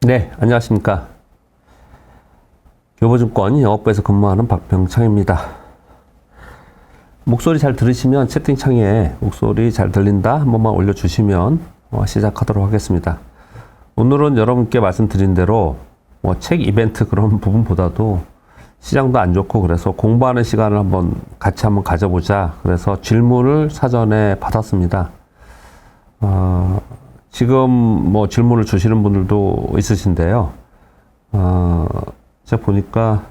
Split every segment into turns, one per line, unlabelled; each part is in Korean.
네, 안녕하십니까. 교보증권 영업부에서 근무하는 박병창입니다. 목소리 잘 들으시면 채팅창에 목소리 잘 들린다 한 번만 올려주시면 시작하도록 하겠습니다. 오늘은 여러분께 말씀드린 대로 책 이벤트 그런 부분보다도 시장도 안 좋고 그래서 공부하는 시간을 같이 한번 가져보자. 그래서 질문을 사전에 받았습니다. 지금 질문을 주시는 분들도 있으신데요. 제가 보니까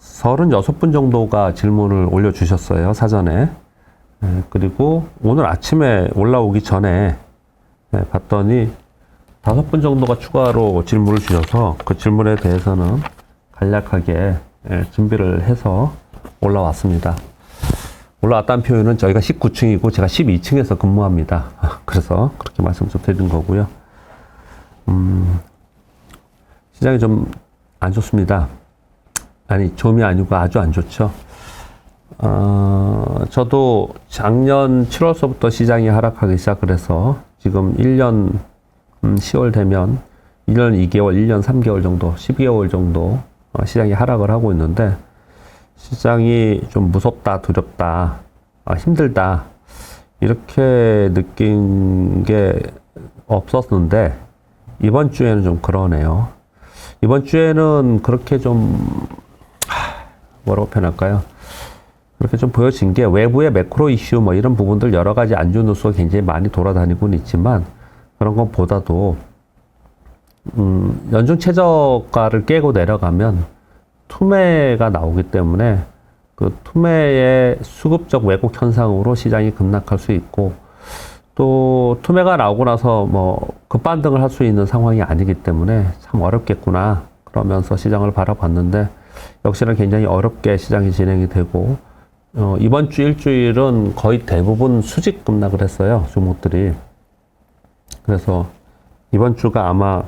36분 정도가 질문을 올려주셨어요, 사전에. 그리고 오늘 아침에 올라오기 전에 봤더니 5분 정도가 추가로 질문을 주셔서 그 질문에 대해서는 간략하게 준비를 해서 올라왔습니다. 올라왔다는 표현은 저희가 19층이고 제가 12층에서 근무합니다. 그래서 그렇게 말씀 좀 드린 거고요. 시장이 좀 안 좋습니다. 아니, 좀이 아니고 아주 안 좋죠. 저도 작년 7월서부터 시장이 하락하기 시작을 해서 지금 1년 10월 되면 1년 2개월, 1년 3개월 정도, 12개월 정도 시장이 하락을 하고 있는데 시장이 좀 무섭다, 두렵다, 힘들다 이렇게 느낀 게 없었는데 이번 주에는 좀 그러네요. 이번 주에는 그렇게 좀 뭐라고 표현할까요? 그렇게 좀 보여진 게 외부의 매크로 이슈 이런 부분들 여러 가지 안 좋은 뉴스가 굉장히 많이 돌아다니고는 있지만 그런 것보다도 연중 최저가를 깨고 내려가면 투매가 나오기 때문에 그 투매의 수급적 왜곡 현상으로 시장이 급락할 수 있고 또 투매가 나오고 나서 급반등을 할 수 있는 상황이 아니기 때문에 참 어렵겠구나 그러면서 시장을 바라봤는데 역시나 굉장히 어렵게 시장이 진행이 되고 이번 주 일주일은 거의 대부분 수직 급락을 했어요, 종목들이. 그래서 이번 주가 아마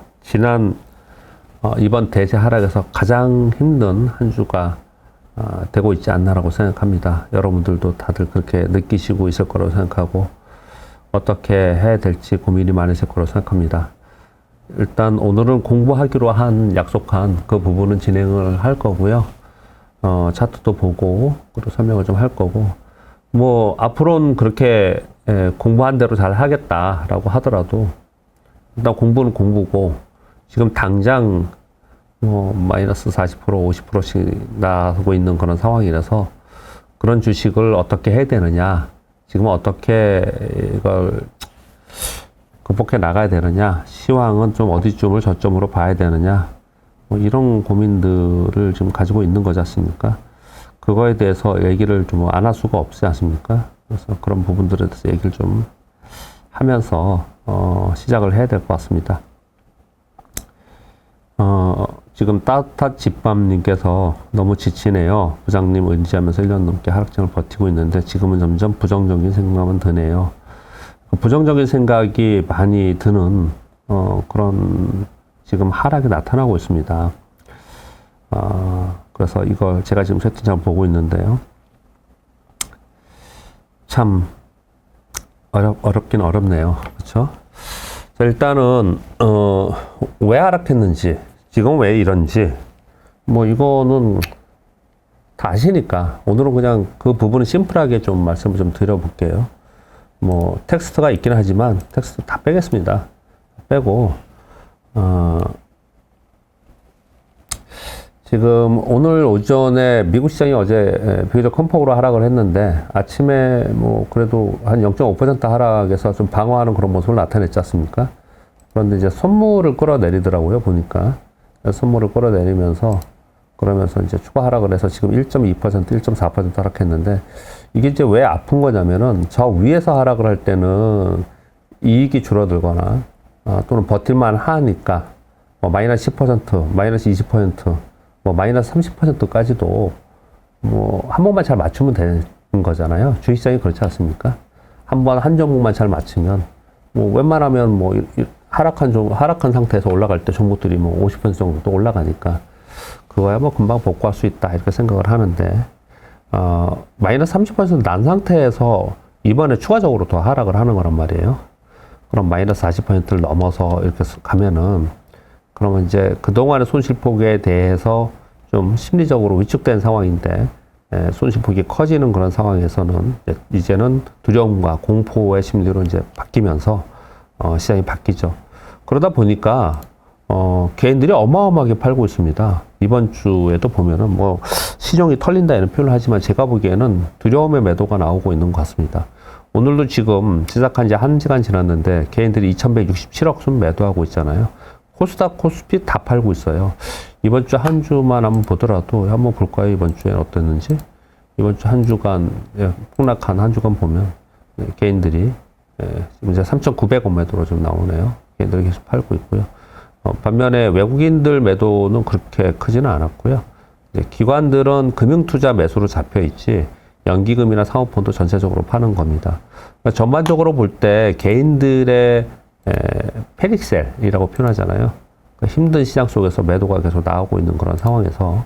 이번 대세 하락에서 가장 힘든 한 주가 되고 있지 않나라고 생각합니다. 여러분들도 다들 그렇게 느끼시고 있을 거라고 생각하고 어떻게 해야 될지 고민이 많으실 거라고 생각합니다. 일단 오늘은 공부하기로 약속한 그 부분은 진행을 할 거고요. 차트도 보고 그리고 설명을 좀 할 거고 앞으로는 그렇게 공부한 대로 잘 하겠다라고 하더라도 일단 공부는 공부고 지금 당장 마이너스 40% 50%씩 나오고 있는 그런 상황이라서 그런 주식을 어떻게 해야 되느냐, 지금 어떻게 이걸 극복해 나가야 되느냐, 시황은 좀 어디쯤을 저점으로 봐야 되느냐, 이런 고민들을 지금 가지고 있는 거지 않습니까? 그거에 대해서 얘기를 좀 안 할 수가 없지 않습니까? 그래서 그런 부분들에 대해서 얘기를 좀 하면서 시작을 해야 될 것 같습니다. 지금 따뜻한 집밥님께서 너무 지치네요. 부장님 의지하면서 1년 넘게 하락장을 버티고 있는데 지금은 점점 부정적인 생각만 드네요. 부정적인 생각이 많이 드는 그런 지금 하락이 나타나고 있습니다. 그래서 이걸 제가 지금 채팅창 보고 있는데요. 참 어렵긴 어렵네요. 그렇죠? 자, 일단은 왜 하락했는지, 지금 왜 이런지 이거는 다 아시니까 오늘은 그냥 그 부분은 심플하게 좀 말씀을 좀 드려볼게요. 텍스트가 있긴 하지만 텍스트 다 빼겠습니다. 빼고 지금 오늘 오전에 미국 시장이 어제 비교적 큰 폭으로 하락을 했는데 아침에 그래도 한 0.5% 하락에서 좀 방어하는 그런 모습을 나타냈지 않습니까? 그런데 이제 선물을 끌어내리더라고요, 보니까. 선물을 끌어내리면서 그러면서 이제 추가 하락을 해서 지금 1.2%, 1.4% 하락했는데 이게 이제 왜 아픈 거냐면은 저 위에서 하락을 할 때는 이익이 줄어들거나 또는 버틸만 하니까 마이너스 10%, 마이너스 20%, 마이너스 30%까지도 한 번만 잘 맞추면 되는 거잖아요. 주식시장이 그렇지 않습니까? 한 종목만 잘 맞추면 웬만하면 하락한 상태에서 올라갈 때 종목들이 50% 정도 또 올라가니까 그거야 금방 복구할 수 있다 이렇게 생각을 하는데 마이너스 30%난 상태에서 이번에 추가적으로 더 하락을 하는 거란 말이에요. 그럼 마이너스 40%를 넘어서 이렇게 가면은 그러면 이제 그동안의 손실폭에 대해서 좀 심리적으로 위축된 상황인데, 손실폭이 커지는 그런 상황에서는 이제는 두려움과 공포의 심리로 이제 바뀌면서 시장이 바뀌죠. 그러다 보니까 개인들이 어마어마하게 팔고 있습니다. 이번 주에도 보면은 뭐 시종이 털린다 이런 표현을 하지만 제가 보기에는 두려움의 매도가 나오고 있는 것 같습니다. 오늘도 지금 시작한 지 1시간 지났는데 개인들이 2167억 순 매도하고 있잖아요. 코스닥, 코스피 다 팔고 있어요. 이번 주 한 주만 한번 보더라도 한번 볼까요? 이번 주에 어땠는지. 이번 주 한 주간 폭락한 한 주간 보면 개인들이 지금 이제 3,900원 매도로 좀 나오네요. 개인들이 계속 팔고 있고요. 반면에 외국인들 매도는 그렇게 크지는 않았고요. 기관들은 금융투자 매수로 잡혀 있지 연기금이나 상호폰도 전체적으로 파는 겁니다. 그러니까 전반적으로 볼 때 개인들의 패닉셀이라고 표현하잖아요. 그러니까 힘든 시장 속에서 매도가 계속 나오고 있는 그런 상황에서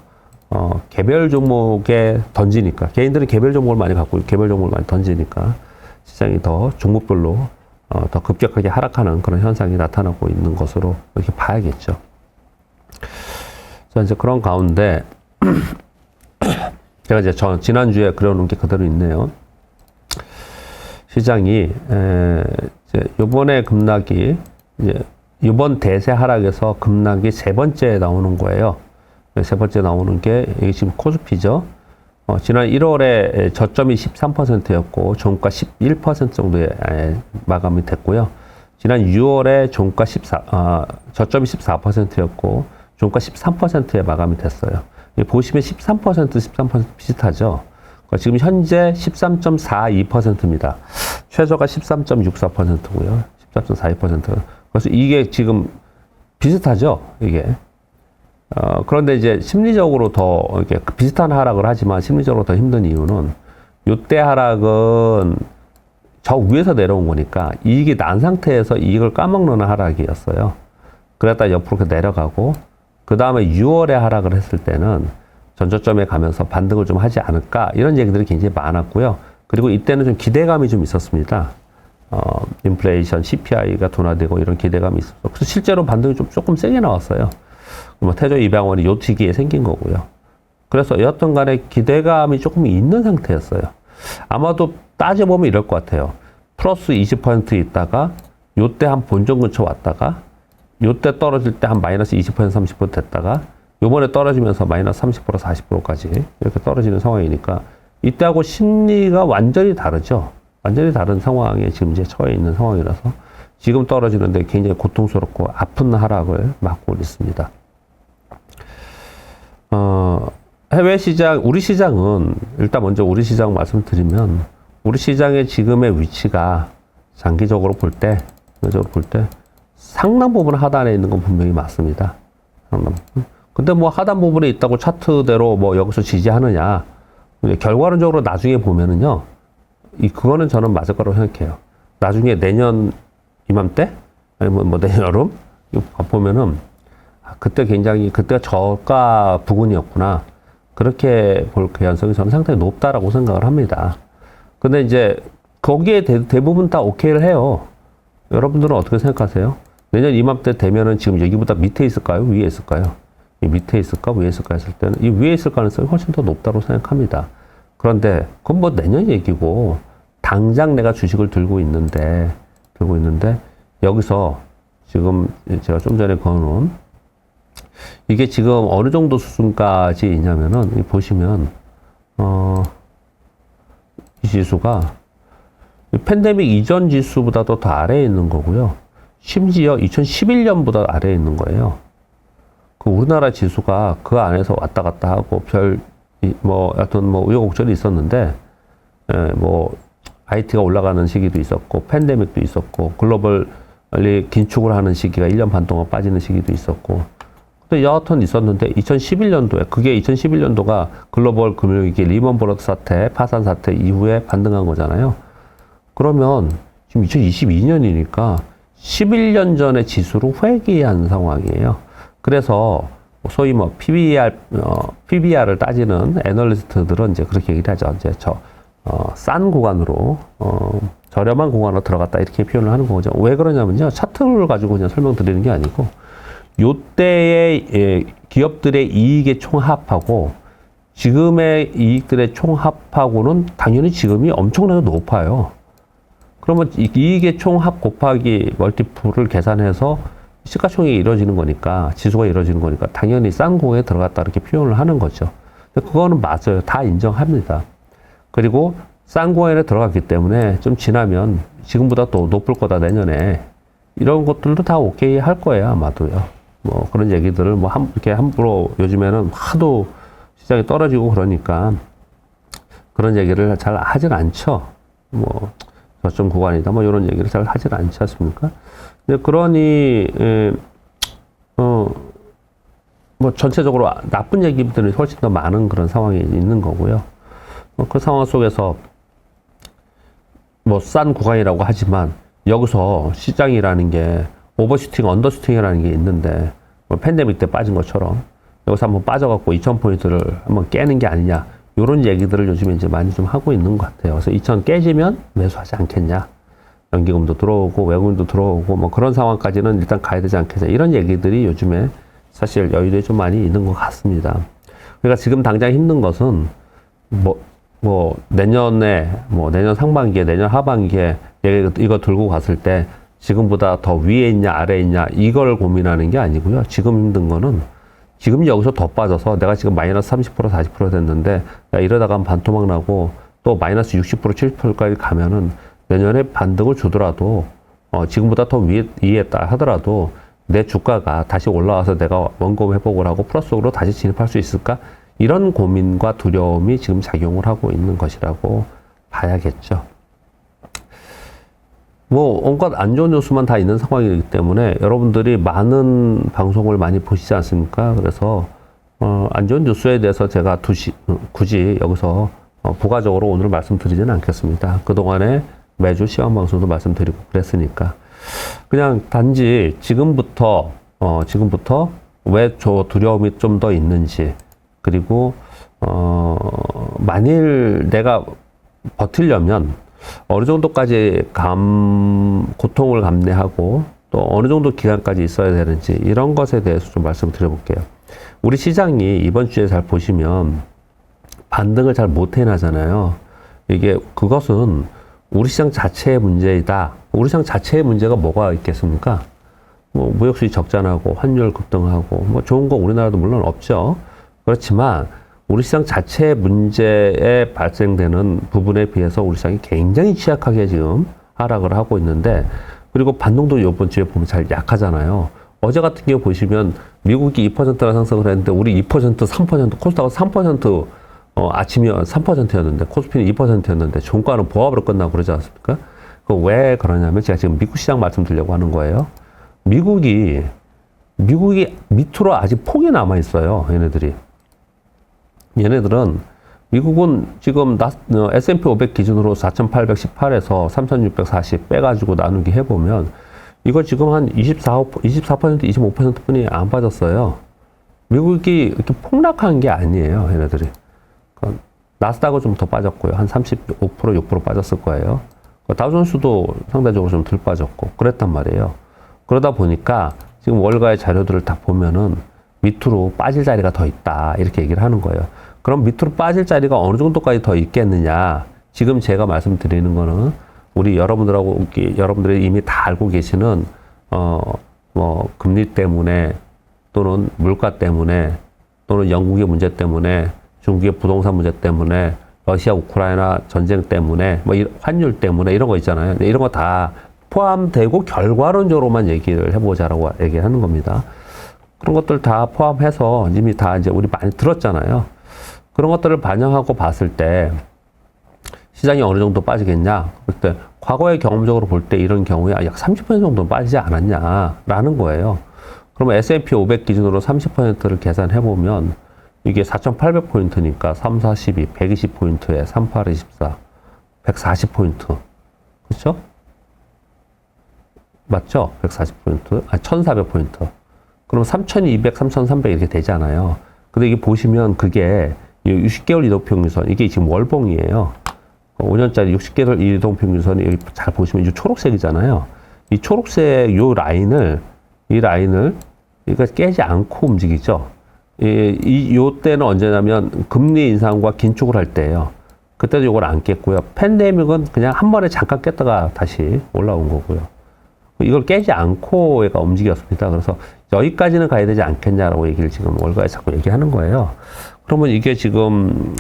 개별 종목에 던지니까 개인들은 개별 종목을 많이 갖고 개별 종목을 많이 던지니까 시장이 더 종목별로 더 급격하게 하락하는 그런 현상이 나타나고 있는 것으로 이렇게 봐야겠죠. 자, 이제 그런 가운데 제가 이제 지난주에 그려놓은 게 그대로 있네요. 시장이 이제 요번에 급락이 이제 이번 대세 하락에서 급락이 세 번째 나오는 거예요. 세 번째 나오는 게 이게 지금 코스피죠. 지난 1월에 저점이 13%였고 종가 11% 정도에 마감이 됐고요. 지난 6월에 종가 저점이 14%였고 종가 13%에 마감이 됐어요. 보시면 13% 비슷하죠. 지금 현재 13.42%입니다. 최저가 13.64%고요. 13.42%. 그래서 이게 지금 비슷하죠. 이게. 그런데 이제 심리적으로 더 이렇게 비슷한 하락을 하지만 심리적으로 더 힘든 이유는 요때 하락은 저 위에서 내려온 거니까 이익이 난 상태에서 이익을 까먹는 하락이었어요. 그랬다 옆으로 내려가고 그 다음에 6월에 하락을 했을 때는 전저점에 가면서 반등을 좀 하지 않을까 이런 얘기들이 굉장히 많았고요. 그리고 이때는 좀 기대감이 좀 있었습니다. 인플레이션, CPI가 둔화되고 이런 기대감이 있었어. 그래서 실제로 반등이 조금 세게 나왔어요. 뭐 태조 입양원이 요 시기에 생긴 거고요. 그래서 여하튼 간에 기대감이 조금 있는 상태였어요. 아마도 따져보면 이럴 것 같아요. 플러스 20% 있다가 요때 한 본전 근처 왔다가 요때 떨어질 때 한 마이너스 20% 30% 됐다가 요번에 떨어지면서 마이너스 30% 40%까지 이렇게 떨어지는 상황이니까 이때하고 심리가 완전히 다르죠. 완전히 다른 상황에 지금 이제 처해 있는 상황이라서 지금 떨어지는데 굉장히 고통스럽고 아픈 하락을 맞고 있습니다. 해외 시장, 우리 시장은 일단 먼저 우리 시장 말씀드리면 우리 시장의 지금의 위치가 장기적으로 볼 때 상당 부분 하단에 있는 건 분명히 맞습니다. 상당 부분. 근데 뭐 하단 부분에 있다고 차트대로 뭐 여기서 지지하느냐. 결과론적으로 나중에 보면은요. 그거는 저는 맞을 거라고 생각해요. 나중에 내년 이맘때? 아니면 뭐 내년 여름? 이거 보면은 그때 그때가 저가 부근이었구나. 그렇게 볼 가능성이 저는 상당히 높다라고 생각을 합니다. 근데 이제 거기에 대부분 다 오케이를 해요. 여러분들은 어떻게 생각하세요? 내년 이맘때 되면은 지금 여기보다 밑에 있을까요? 위에 있을까요? 이 밑에 있을까? 위에 있을까? 했을 때는 이 위에 있을 가능성이 훨씬 더 높다고 생각합니다. 그런데 그건 뭐 내년 얘기고 당장 내가 주식을 들고 있는데 여기서 지금 제가 좀 전에 거놓은 이게 지금 어느 정도 수준까지 있냐면은 보시면 이 지수가 팬데믹 이전 지수보다도 더 아래에 있는 거고요. 심지어 2011년보다 아래에 있는 거예요. 그 우리나라 지수가 그 안에서 왔다 갔다 하고 여하튼 우여곡절이 있었는데, 뭐, IT가 올라가는 시기도 있었고, 팬데믹도 있었고, 글로벌리 긴축을 하는 시기가 1년 반 동안 빠지는 시기도 있었고, 근데 여하튼 있었는데, 2011년도에, 그게 2011년도가 글로벌 금융위기 리먼 브러더스 사태, 파산 사태 이후에 반등한 거잖아요. 그러면 지금 2022년이니까 11년 전의 지수로 회귀한 상황이에요. 그래서 소위 뭐 PBR을 따지는 애널리스트들은 이제 그렇게 얘기를 하죠. 이제 싼 구간으로 저렴한 구간으로 들어갔다 이렇게 표현을 하는 거죠. 왜 그러냐면요. 차트를 가지고 그냥 설명드리는 게 아니고 요때의 기업들의 이익의 총합하고 지금의 이익들의 총합하고는 당연히 지금이 엄청나게 높아요. 그러면 이익의 총합 곱하기 멀티플을 계산해서 시가총액이 이루어지는 거니까, 지수가 이루어지는 거니까 당연히 싼 공에 들어갔다 이렇게 표현을 하는 거죠. 그거는 맞아요. 다 인정합니다. 그리고 싼 공에 들어갔기 때문에 좀 지나면 지금보다 또 높을 거다 내년에, 이런 것들도 다 오케이 할 거예요 아마도요. 뭐 그런 얘기들을 뭐 이렇게 함부로 요즘에는 하도 시장이 떨어지고 그러니까 그런 얘기를 잘 하진 않죠. 뭐 저점 구간이다 뭐 이런 얘기를 잘 하진 않지 않습니까? 근데 그러니 뭐 전체적으로 나쁜 얘기들이 훨씬 더 많은 그런 상황이 있는 거고요. 그 상황 속에서 뭐 싼 구간이라고 하지만 여기서 시장이라는 게 오버슈팅, 언더슈팅이라는 게 있는데, 뭐 팬데믹 때 빠진 것처럼 여기서 한번 빠져갖고 2,000포인트를 한번 깨는 게 아니냐, 이런 얘기들을 요즘에 이제 많이 좀 하고 있는 것 같아요. 그래서 2,000 깨지면 매수하지 않겠냐, 연기금도 들어오고 외국인도 들어오고 뭐 그런 상황까지는 일단 가야 되지 않겠냐, 이런 얘기들이 요즘에 사실 여유들이 좀 많이 있는 것 같습니다. 그러니까 지금 당장 힘든 것은 뭐 내년에, 뭐 내년 상반기에, 내년 하반기에 이거 들고 갔을 때 지금보다 더 위에 있냐 아래에 있냐 이걸 고민하는 게 아니고요. 지금 힘든 거는 지금 여기서 더 빠져서 내가 지금 마이너스 30% 40% 됐는데 야, 이러다가 반토막 나고 또 마이너스 60% 70%까지 가면은 내년에 반등을 주더라도 지금보다 더 위에 있다 하더라도 내 주가가 다시 올라와서 내가 원금 회복을 하고 플러스로 다시 진입할 수 있을까? 이런 고민과 두려움이 지금 작용을 하고 있는 것이라고 봐야겠죠. 뭐 온갖 안 좋은 뉴스만 다 있는 상황이기 때문에 여러분들이 많은 방송을 많이 보시지 않습니까? 그래서 안 좋은 뉴스에 대해서 제가 굳이 여기서 부가적으로 오늘 말씀드리지는 않겠습니다. 그동안에 매주 시황 방송도 말씀드리고 그랬으니까 그냥 단지 지금부터 왜 저 두려움이 좀 더 있는지, 그리고 만일 내가 버틸려면 어느 정도까지 고통을 감내하고 또 어느 정도 기간까지 있어야 되는지, 이런 것에 대해서 좀 말씀드려 볼게요. 우리 시장이 이번 주에 잘 보시면 반등을 잘 못 해나잖아요. 그것은 우리 시장 자체의 문제이다. 우리 시장 자체의 문제가 뭐가 있겠습니까? 뭐 무역 수지 적자나고 환율 급등하고 뭐 좋은 거 우리나라도 물론 없죠. 그렇지만 우리 시장 자체의 문제에 발생되는 부분에 비해서 우리 시장이 굉장히 취약하게 지금 하락을 하고 있는데, 그리고 반동도 이번 주에 보면 잘 약하잖아요. 어제 같은 경우 보시면 미국이 2%나 상승을 했는데 우리 2%, 3%, 코스닥은 3%, 아침이 3%였는데 코스피는 2%였는데 종가는 보합으로 끝나고 그러지 않습니까? 그 왜 그러냐면 제가 지금 미국 시장 말씀드리려고 하는 거예요. 미국이 밑으로 아직 폭이 남아 있어요. 얘네들은 미국은 지금 S&P 500 기준으로 4,818에서 3,640 빼가지고 나누기 해보면 이거 지금 한 24%, 25% 뿐이 안 빠졌어요. 미국이 이렇게 폭락한 게 아니에요. 얘네들이. 나스닥은 좀 더 빠졌고요. 한 35%, 6% 빠졌을 거예요. 다우존스도 상대적으로 좀 덜 빠졌고 그랬단 말이에요. 그러다 보니까 지금 월가의 자료들을 다 보면은 밑으로 빠질 자리가 더 있다, 이렇게 얘기를 하는 거예요. 그럼 밑으로 빠질 자리가 어느 정도까지 더 있겠느냐? 지금 제가 말씀드리는 거는 우리 여러분들이 이미 다 알고 계시는 뭐 금리 때문에 또는 물가 때문에 또는 영국의 문제 때문에 중국의 부동산 문제 때문에 러시아 우크라이나 전쟁 때문에 뭐 환율 때문에 이런 거 있잖아요. 이런 거 다 포함되고 결과론적으로만 얘기를 해보자라고 얘기하는 겁니다. 그런 것들 다 포함해서 이미 다 이제 우리 많이 들었잖아요. 그런 것들을 반영하고 봤을 때 시장이 어느 정도 빠지겠냐? 그때 과거의 경험적으로 볼 때 이런 경우에 약 30% 정도 빠지지 않았냐라는 거예요. 그러면 S&P 500 기준으로 30%를 계산해 보면 이게 4,800포인트니까 3, 4, 12, 120포인트에 3, 8, 24, 140포인트. 그렇죠? 맞죠? 140포인트. 1,400포인트. 그럼 3,200, 3,300 이렇게 되잖아요. 근데 이게 보시면 그게 60개월 이동평균선, 이게 지금 월봉이에요. 5년짜리 60개월 이동평균선이 여기 잘 보시면 이 초록색이잖아요. 이 초록색 이 라인을 이거 깨지 않고 움직이죠. 요때는 언제냐면 금리 인상과 긴축을 할 때예요. 그때도 이걸 안 깼고요. 팬데믹은 그냥 한 번에 잠깐 깼다가 다시 올라온 거고요. 이걸 깨지 않고 얘가 움직였습니다. 그래서 여기까지는 가야 되지 않겠냐라고 얘기를 지금 월가에 자꾸 얘기하는 거예요. 그러면 이게 지금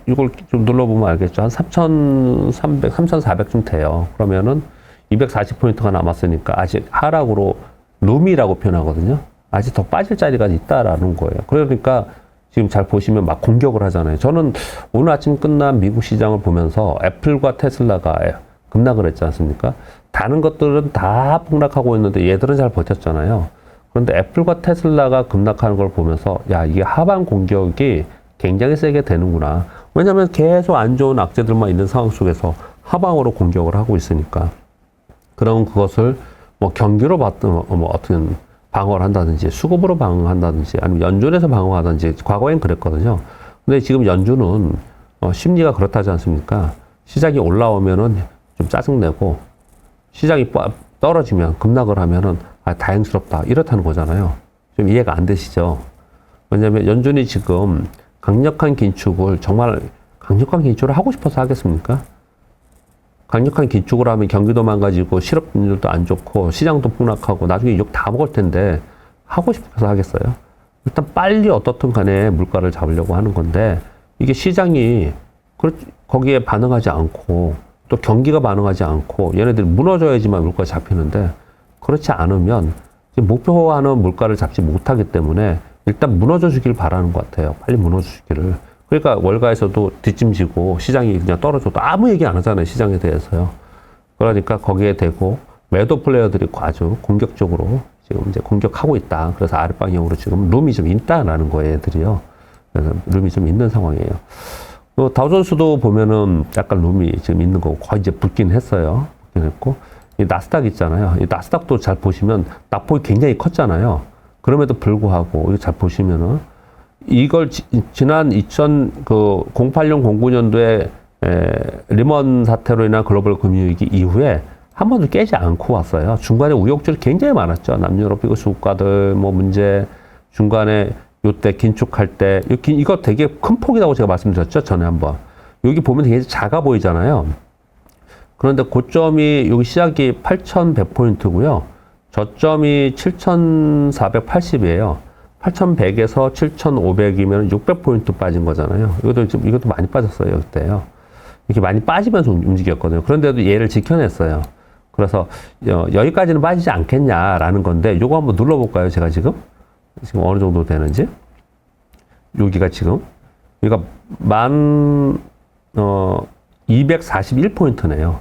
이걸 좀 눌러보면 알겠죠. 한 3,300, 3,400쯤 돼요. 그러면은 240포인트가 남았으니까 아직 하락으로 룸이라고 표현하거든요. 아직 더 빠질 자리가 있다라는 거예요. 그러니까 지금 잘 보시면 막 공격을 하잖아요. 저는 오늘 아침 끝난 미국 시장을 보면서 애플과 테슬라가 급락을 했지 않습니까? 다른 것들은 다 폭락하고 있는데 얘들은 잘 버텼잖아요. 그런데 애플과 테슬라가 급락하는 걸 보면서 야, 이게 하방 공격이 굉장히 세게 되는구나. 왜냐하면 계속 안 좋은 악재들만 있는 상황 속에서 하방으로 공격을 하고 있으니까. 그럼 그것을 뭐 경기로 봤든 뭐 어떤 방어를 한다든지 수급으로 방어한다든지 아니면 연준에서 방어하든지 과거엔 그랬거든요. 근데 지금 연준은 심리가 그렇다지 않습니까? 시장이 올라오면은 좀 짜증내고 시장이 떨어지면 급락을 하면은 아, 다행스럽다 이렇다는 거잖아요. 좀 이해가 안 되시죠? 왜냐하면 연준이 지금 강력한 긴축을 정말 강력한 긴축을 하고 싶어서 하겠습니까? 강력한 긴축을 하면 경기도 망가지고 실업률도 안 좋고 시장도 폭락하고 나중에 욕 다 먹을 텐데 하고 싶어서 하겠어요? 일단 빨리 어떻든 간에 물가를 잡으려고 하는 건데 이게 시장이 거기에 반응하지 않고 또 경기가 반응하지 않고 얘네들이 무너져야지만 물가가 잡히는데 그렇지 않으면 목표하는 물가를 잡지 못하기 때문에 일단 무너져 주길 바라는 것 같아요. 빨리 무너져 주기를. 그러니까 월가에서도 뒷짐지고 시장이 그냥 떨어져도 아무 얘기 안 하잖아요. 시장에 대해서요. 그러니까 거기에 대고 매도 플레이어들이 아주 공격적으로 지금 이제 공격하고 있다. 그래서 아랫방향으로 지금 룸이 좀 있다라는 거예요. 애들이요. 그래서 룸이 좀 있는 상황이에요. 다우존스도 보면은 약간 룸이 지금 있는 거고 거의 이제 붙긴 했어요. 붙긴 했고 이 나스닥 있잖아요. 이 나스닥도 잘 보시면 낙폭이 굉장히 컸잖아요. 그럼에도 불구하고 이거 잘 보시면은 이걸 지난 08년, 09년도에 리먼 사태로 인한 글로벌 금융위기 이후에 한 번도 깨지 않고 왔어요. 중간에 우욕줄이 굉장히 많았죠. 남유럽 비그스 국가들 뭐 문제, 중간에 요때 긴축할 때 이거 되게 큰 폭이라고 제가 말씀드렸죠. 전에 한번. 여기 보면 되게 작아 보이잖아요. 그런데 고점이 여기 시작이 8,100포인트고요. 저점이 7,480이에요. 8,100에서 7,500이면 600포인트 빠진 거잖아요. 이것도 많이 빠졌어요, 그때요. 이렇게 많이 빠지면서 움직였거든요. 그런데도 얘를 지켜냈어요. 그래서 여기까지는 빠지지 않겠냐라는 건데 요거 한번 눌러볼까요, 제가 지금 어느 정도 되는지. 여기가 지금 여기가 241포인트네요.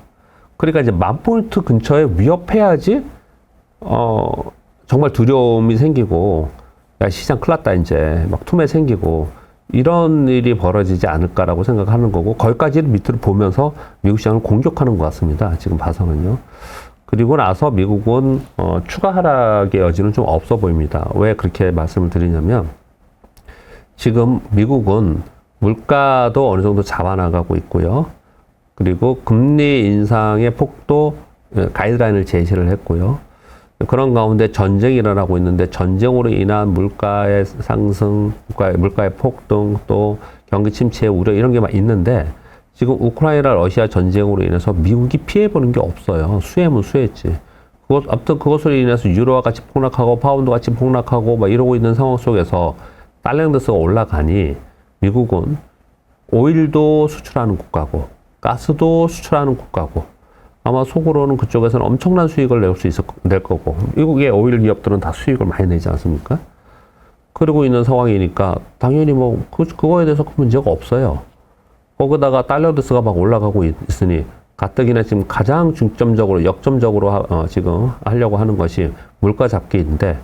그러니까 이제 10,000포인트 근처에 위협해야지 정말 두려움이 생기고 야, 시장 큰일 났다 이제 막 투매 생기고 이런 일이 벌어지지 않을까라고 생각하는 거고 거기까지는 밑으로 보면서 미국 시장을 공격하는 것 같습니다. 지금 봐서는요. 그리고 나서 미국은 추가 하락의 여지는 좀 없어 보입니다. 왜 그렇게 말씀을 드리냐면 지금 미국은 물가도 어느 정도 잡아나가고 있고요. 그리고 금리 인상의 폭도 가이드라인을 제시를 했고요. 그런 가운데 전쟁이 일어나고 있는데 전쟁으로 인한 물가의 상승, 물가의 폭등, 또 경기 침체의 우려 이런 게 막 있는데 지금 우크라이나 러시아 전쟁으로 인해서 미국이 피해보는 게 없어요. 수혜면 수혜지. 아무튼 그것으로 인해서 유로와 같이 폭락하고 파운드 같이 폭락하고 막 이러고 있는 상황 속에서 달러인덱스가 올라가니 미국은 오일도 수출하는 국가고 가스도 수출하는 국가고 아마 속으로는 그쪽에서는 엄청난 수익을 낼 거고 미국의 오일 기업들은 다 수익을 많이 내지 않습니까? 그러고 있는 상황이니까 당연히 뭐 그거에 대해서 큰 문제가 없어요. 거기다가 달러인덱스가 막 올라가고 있으니 가뜩이나 지금 가장 중점적으로 역점적으로 지금 하려고 하는 것이 물가 잡기인데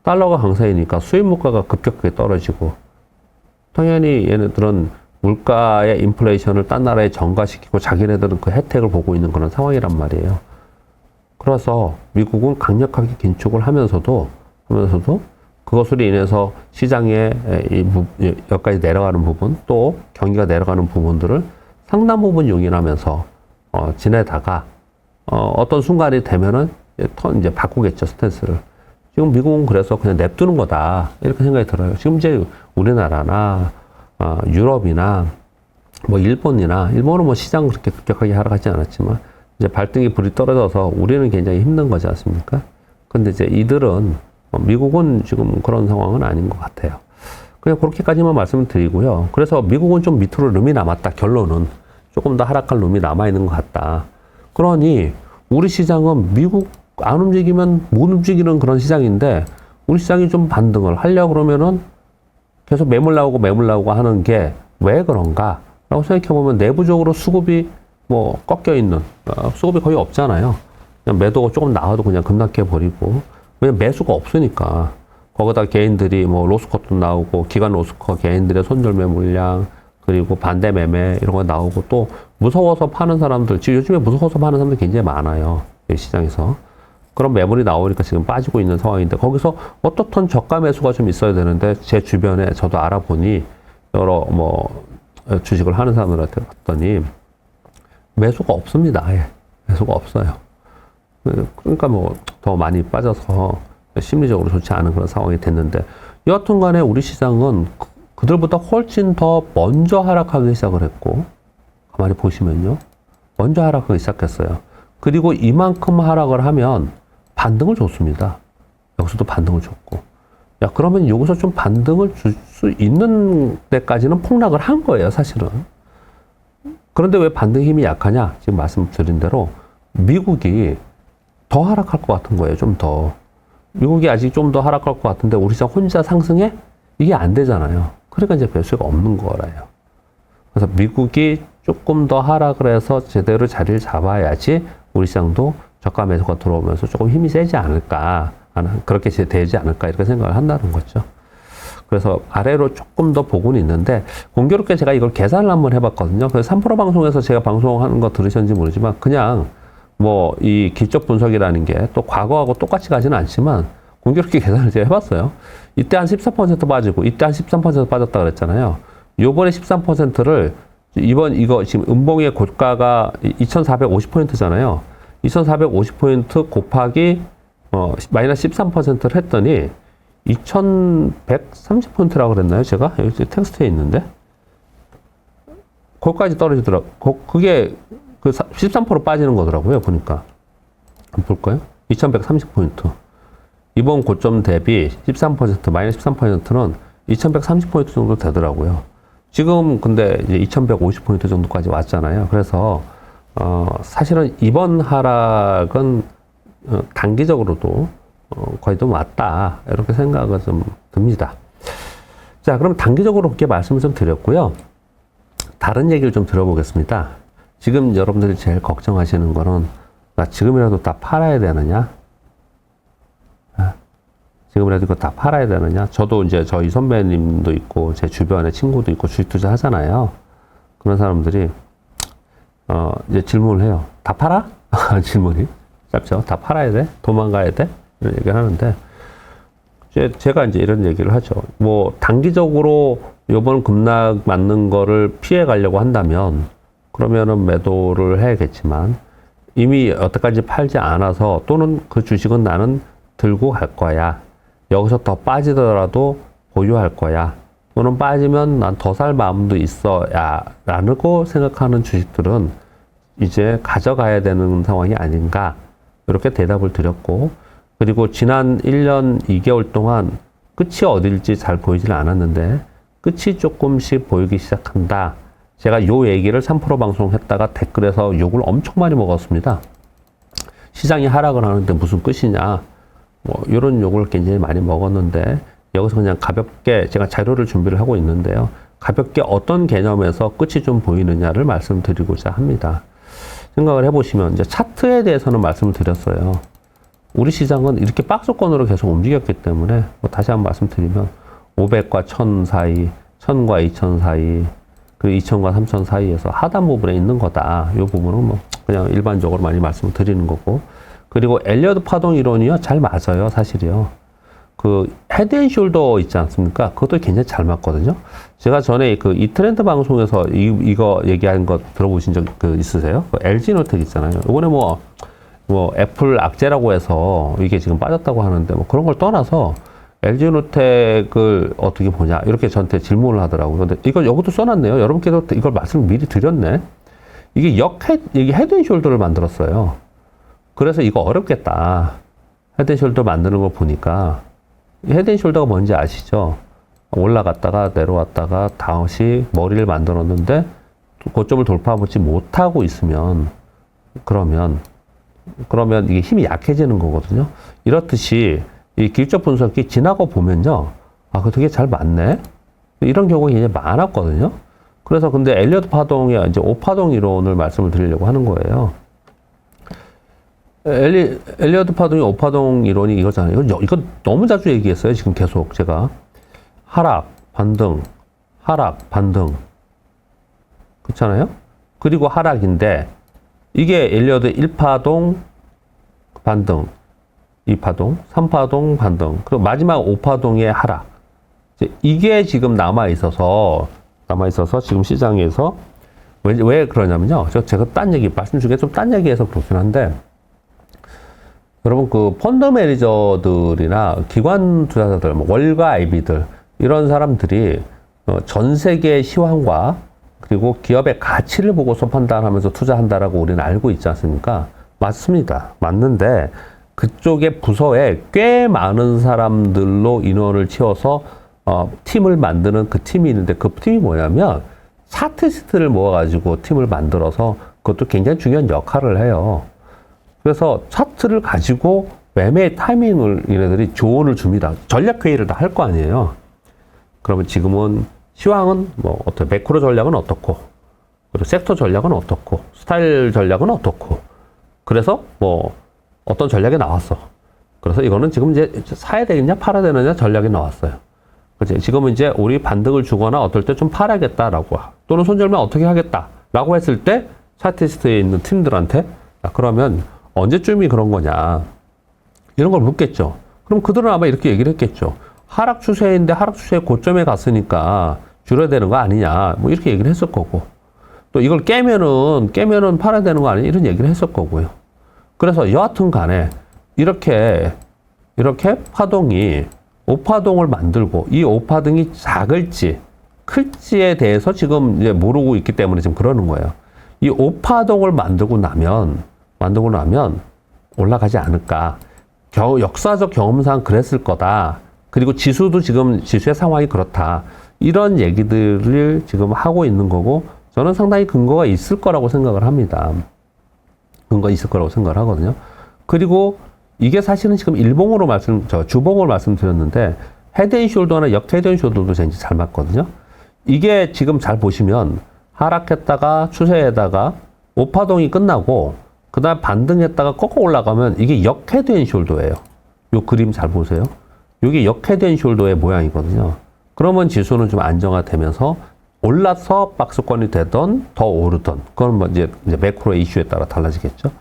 달러가 강세이니까 수입 물가가 급격하게 떨어지고 당연히 얘네들은 물가의 인플레이션을 딴 나라에 전가시키고 자기네들은 그 혜택을 보고 있는 그런 상황이란 말이에요. 그래서 미국은 강력하게 긴축을 하면서도 그것으로 인해서 시장에 여기까지 내려가는 부분 또 경기가 내려가는 부분들을 상당 부분 용인하면서 지내다가 어떤 순간이 되면은 이제 바꾸겠죠, 스탠스를. 지금 미국은 그래서 그냥 냅두는 거다. 이렇게 생각이 들어요. 지금 이제 우리나라나, 유럽이나, 뭐 일본은 뭐 시장 그렇게 급격하게 하락하지 않았지만, 이제 발등에 불이 떨어져서 우리는 굉장히 힘든 거지 않습니까? 근데 이제 이들은, 미국은 지금 그런 상황은 아닌 것 같아요. 그냥 그렇게까지만 말씀을 드리고요. 그래서 미국은 좀 밑으로 룸이 남았다. 결론은. 조금 더 하락할 룸이 남아있는 것 같다. 그러니, 우리 시장은 미국 안 움직이면 못 움직이는 그런 시장인데, 우리 시장이 좀 반등을 하려고 그러면은 계속 매물 나오고 하는 게 왜 그런가? 라고 생각해보면 내부적으로 수급이 뭐 꺾여 있는, 수급이 거의 없잖아요. 그냥 매도가 조금 나와도 그냥 급락해버리고, 왜냐면 매수가 없으니까. 거기다 개인들이 뭐 로스컷도 나오고, 기관 로스컷 개인들의 손절매 물량, 그리고 반대 매매 이런 거 나오고, 또 무서워서 파는 사람들, 지금 요즘에 무서워서 파는 사람들 굉장히 많아요. 이 시장에서. 그런 매물이 나오니까 지금 빠지고 있는 상황인데, 거기서 어떻든 저가 매수가 좀 있어야 되는데, 제 주변에 저도 알아보니, 여러 뭐 주식을 하는 사람들한테 봤더니 매수가 없습니다. 아예 매수가 없어요. 그러니까 뭐 더 많이 빠져서 심리적으로 좋지 않은 그런 상황이 됐는데, 여하튼 간에 우리 시장은 그들보다 훨씬 더 먼저 하락하기 시작을 했고, 가만히 보시면요, 먼저 하락하기 시작했어요. 그리고 이만큼 하락을 하면 반등을 줬습니다. 여기서도 반등을 줬고, 야, 그러면 여기서 좀 반등을 줄 수 있는 데까지는 폭락을 한 거예요, 사실은. 그런데 왜 반등 힘이 약하냐? 지금 말씀드린 대로 미국이 더 하락할 것 같은 거예요, 좀 더. 미국이 아직 좀 더 하락할 것 같은데 우리 시장 혼자 상승해? 이게 안 되잖아요. 그러니까 이제 배수가 없는 거라요. 그래서 미국이 조금 더 하락을 해서 제대로 자리를 잡아야지 우리 시장도 저가 매수가 들어오면서 조금 힘이 세지 않을까, 그렇게 되지 않을까 이렇게 생각을 한다는 거죠. 그래서 아래로 조금 더 보고는 있는데, 공교롭게 제가 이걸 계산을 한번 해봤거든요. 그래서 3프로 방송에서 제가 방송하는 거 들으셨는지 모르지만, 그냥 뭐 이 기적 분석이라는 게 또 과거하고 똑같이 가지는 않지만 공교롭게 계산을 제가 해봤어요. 이때 한 14% 빠지고 이때 한 13% 빠졌다 그랬잖아요. 요번에 13%를 이거 지금 음봉의 고가가 2450포인트잖아요. 2450포인트 곱하기 마이너스 13%를 했더니 2130포인트라고 그랬나요? 제가? 여기 텍스트에 있는데. 거기까지 떨어지더라고요. 그게 그 13% 빠지는 거더라고요. 보니까. 한번 볼까요? 2130포인트. 이번 고점 대비 13%, 마이너스 13%는 2130포인트 정도 되더라고요. 지금 근데 이제 2150포인트 정도까지 왔잖아요. 그래서, 사실은 이번 하락은 단기적으로도 거의 좀 왔다. 이렇게 생각은 좀 듭니다. 자, 그럼 단기적으로 그렇게 말씀을 좀 드렸고요. 다른 얘기를 좀 들어보겠습니다. 지금 여러분들이 제일 걱정하시는 거는, 나 지금이라도 다 팔아야 되느냐? 지금이라도 이거 다 팔아야 되느냐? 저도 이제 저희 선배님도 있고, 제 주변에 친구도 있고, 주식 투자 하잖아요. 그런 사람들이, 이제 질문을 해요. 다 팔아? 질문이. 짧죠? 다 팔아야 돼? 도망가야 돼? 이런 얘기를 하는데, 제가 이제 이런 얘기를 하죠. 뭐, 단기적으로 요번 급락 맞는 거를 피해 가려고 한다면, 그러면은 매도를 해야겠지만, 이미 여태까지 팔지 않아서, 또는 그 주식은 나는 들고 갈 거야. 여기서 더 빠지더라도 보유할 거야. 또는 빠지면 난 더 살 마음도 있어야. 라고 생각하는 주식들은 이제 가져가야 되는 상황이 아닌가. 이렇게 대답을 드렸고, 그리고 지난 1년 2개월 동안 끝이 어딜지 잘 보이질 않았는데 끝이 조금씩 보이기 시작한다. 제가 요 얘기를 3프로 방송했다가 댓글에서 욕을 엄청 많이 먹었습니다. 시장이 하락을 하는데 무슨 끝이냐. 뭐 이런 욕을 굉장히 많이 먹었는데, 여기서 그냥 가볍게 제가 자료를 준비를 하고 있는데요. 가볍게 어떤 개념에서 끝이 좀 보이느냐를 말씀드리고자 합니다. 생각을 해보시면 이제 차트에 대해서는 말씀을 드렸어요. 우리 시장은 이렇게 박스권으로 계속 움직였기 때문에, 뭐 다시 한번 말씀드리면 500과 1000 사이, 1000과 2000 사이, 그리고 2000과 3000 사이에서 하단 부분에 있는 거다. 이 부분은 뭐 그냥 일반적으로 많이 말씀을 드리는 거고, 그리고 엘리어트 파동 이론이요, 잘 맞아요, 사실이요. 그 헤드앤숄더 있지 않습니까? 그것도 굉장히 잘 맞거든요. 제가 전에 그 이 트렌드 방송에서 이거 얘기한 거 들어보신 적 있으세요? 그 LG 노텍 있잖아요. 이번에 뭐 뭐 애플 악재라고 해서 이게 지금 빠졌다고 하는데 뭐 그런 걸 떠나서 LG노텍을 어떻게 보냐 이렇게 저한테 질문을 하더라고요. 근데 이걸 여기도 써놨네요. 여러분께서 이걸 말씀을 미리 드렸네. 이게 이게 헤드앤숄더를 만들었어요. 그래서 이거 어렵겠다. 헤드앤숄더 만드는 걸 보니까 헤드앤숄더가 뭔지 아시죠? 올라갔다가 내려왔다가 다시 머리를 만들었는데 고점을 돌파하지 못하고 있으면 그러면 이게 힘이 약해지는 거거든요. 이렇듯이 이 기술적 분석이 지나고 보면요. 아, 그거 되게 잘 맞네? 이런 경우가 굉장히 많았거든요. 그래서 근데 엘리어트 파동의 이제 5파동 이론을 말씀을 드리려고 하는 거예요. 엘리어트 파동의 5파동 이론이 이거잖아요. 이거 너무 자주 얘기했어요. 지금 계속 제가. 하락, 반등, 하락, 반등. 그렇잖아요? 그리고 하락인데, 이게 엘리어트 1파동, 반등, 2파동, 3파동, 반등. 그리고 마지막 5파동의 하락. 이게 지금 남아있어서 지금 시장에서 왜 그러냐면요. 제가 딴 얘기, 말씀 중에 좀 딴 얘기해서 그렇긴 한데, 여러분, 그 펀드 매니저들이나 기관 투자자들, 뭐 월가 IB들, 이런 사람들이 전 세계 시황과 그리고 기업의 가치를 보고서 판단하면서 투자한다라고 우리는 알고 있지 않습니까? 맞습니다. 맞는데 그쪽의 부서에 꽤 많은 사람들로 인원을 채워서 팀을 만드는 그 팀이 있는데 그 팀이 뭐냐면 차트리스트를 모아가지고 팀을 만들어서 그것도 굉장히 중요한 역할을 해요. 그래서 차트를 가지고 매매 타이밍을 얘네들이 조언을 줍니다. 전략회의를 다 할 거 아니에요. 그러면 지금은 시황은 뭐 어떻게 매크로 전략은 어떻고 그리고 섹터 전략은 어떻고 스타일 전략은 어떻고 그래서 뭐 어떤 전략이 나왔어. 그래서 이거는 지금 이제 사야 되겠냐 팔아야 되느냐 전략이 나왔어요. 그치? 지금은 이제 우리 반등을 주거나 어떨 때 좀 팔아야겠다라고 또는 손절면 어떻게 하겠다라고 했을 때 차트리스트에 있는 팀들한테 그러면 언제쯤이 그런 거냐 이런 걸 묻겠죠. 그럼 그들은 아마 이렇게 얘기를 했겠죠. 하락 추세인데 하락 추세 고점에 갔으니까 줄여야 되는 거 아니냐 뭐 이렇게 얘기를 했을 거고 또 이걸 깨면은 팔아야 되는 거 아니냐 이런 얘기를 했을 거고요. 그래서 여하튼 간에 이렇게 파동이 5파동을 만들고 이 5파동이 작을지 클지에 대해서 지금 이제 모르고 있기 때문에 지금 그러는 거예요. 이 5파동을 만들고 나면 올라가지 않을까. 역사적 경험상 그랬을 거다. 그리고 지수도 지금 지수의 상황이 그렇다. 이런 얘기들을 지금 하고 있는 거고 저는 상당히 근거가 있을 거라고 생각을 합니다. 근거가 있을 거라고 생각을 하거든요. 그리고 이게 사실은 지금 주봉으로 말씀드렸는데 헤드앤숄더나 역헤드앤숄더도 굉장히 잘 맞거든요. 이게 지금 잘 보시면 하락했다가 추세에다가 5파동이 끝나고 그 다음 반등했다가 꺾어 올라가면 이게 역헤드앤숄더예요. 요 그림 잘 보세요. 이게 역헤드앤숄더의 모양이거든요. 그러면 지수는 좀 안정화되면서 올라서 박스권이 되던 더 오르던 그건 뭐 이제 매크로 이슈에 따라 달라지겠죠.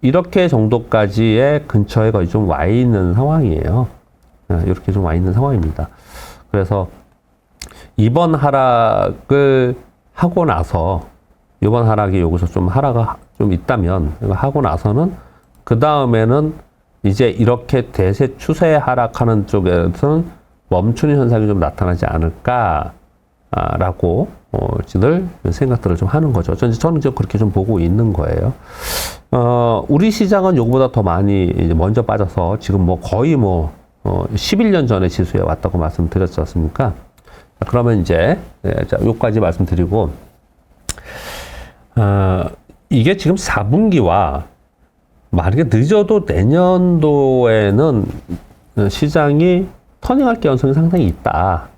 이렇게 정도까지의 근처에 거의 좀 와 있는 상황이에요. 이렇게 좀 와 있는 상황입니다. 그래서 이번 하락을 하고 나서 이번 하락이 여기서 좀 하락가 좀 있다면 하고 나서는 그 다음에는 이제 이렇게 대세 추세 하락하는 쪽에서는 멈추는 현상이 좀 나타나지 않을까라고 늘 생각들을 좀 하는 거죠. 저는 좀 그렇게 좀 보고 있는 거예요. 우리 시장은 요거보다 더 많이 이제 먼저 빠져서 지금 뭐 거의 11년 전에 지수에 왔다고 말씀드렸지 않습니까? 그러면 이제 요까지 말씀드리고 이게 지금 4분기와 만약에 늦어도 내년도에는 시장이 터닝할 가능성이 상당히 있다.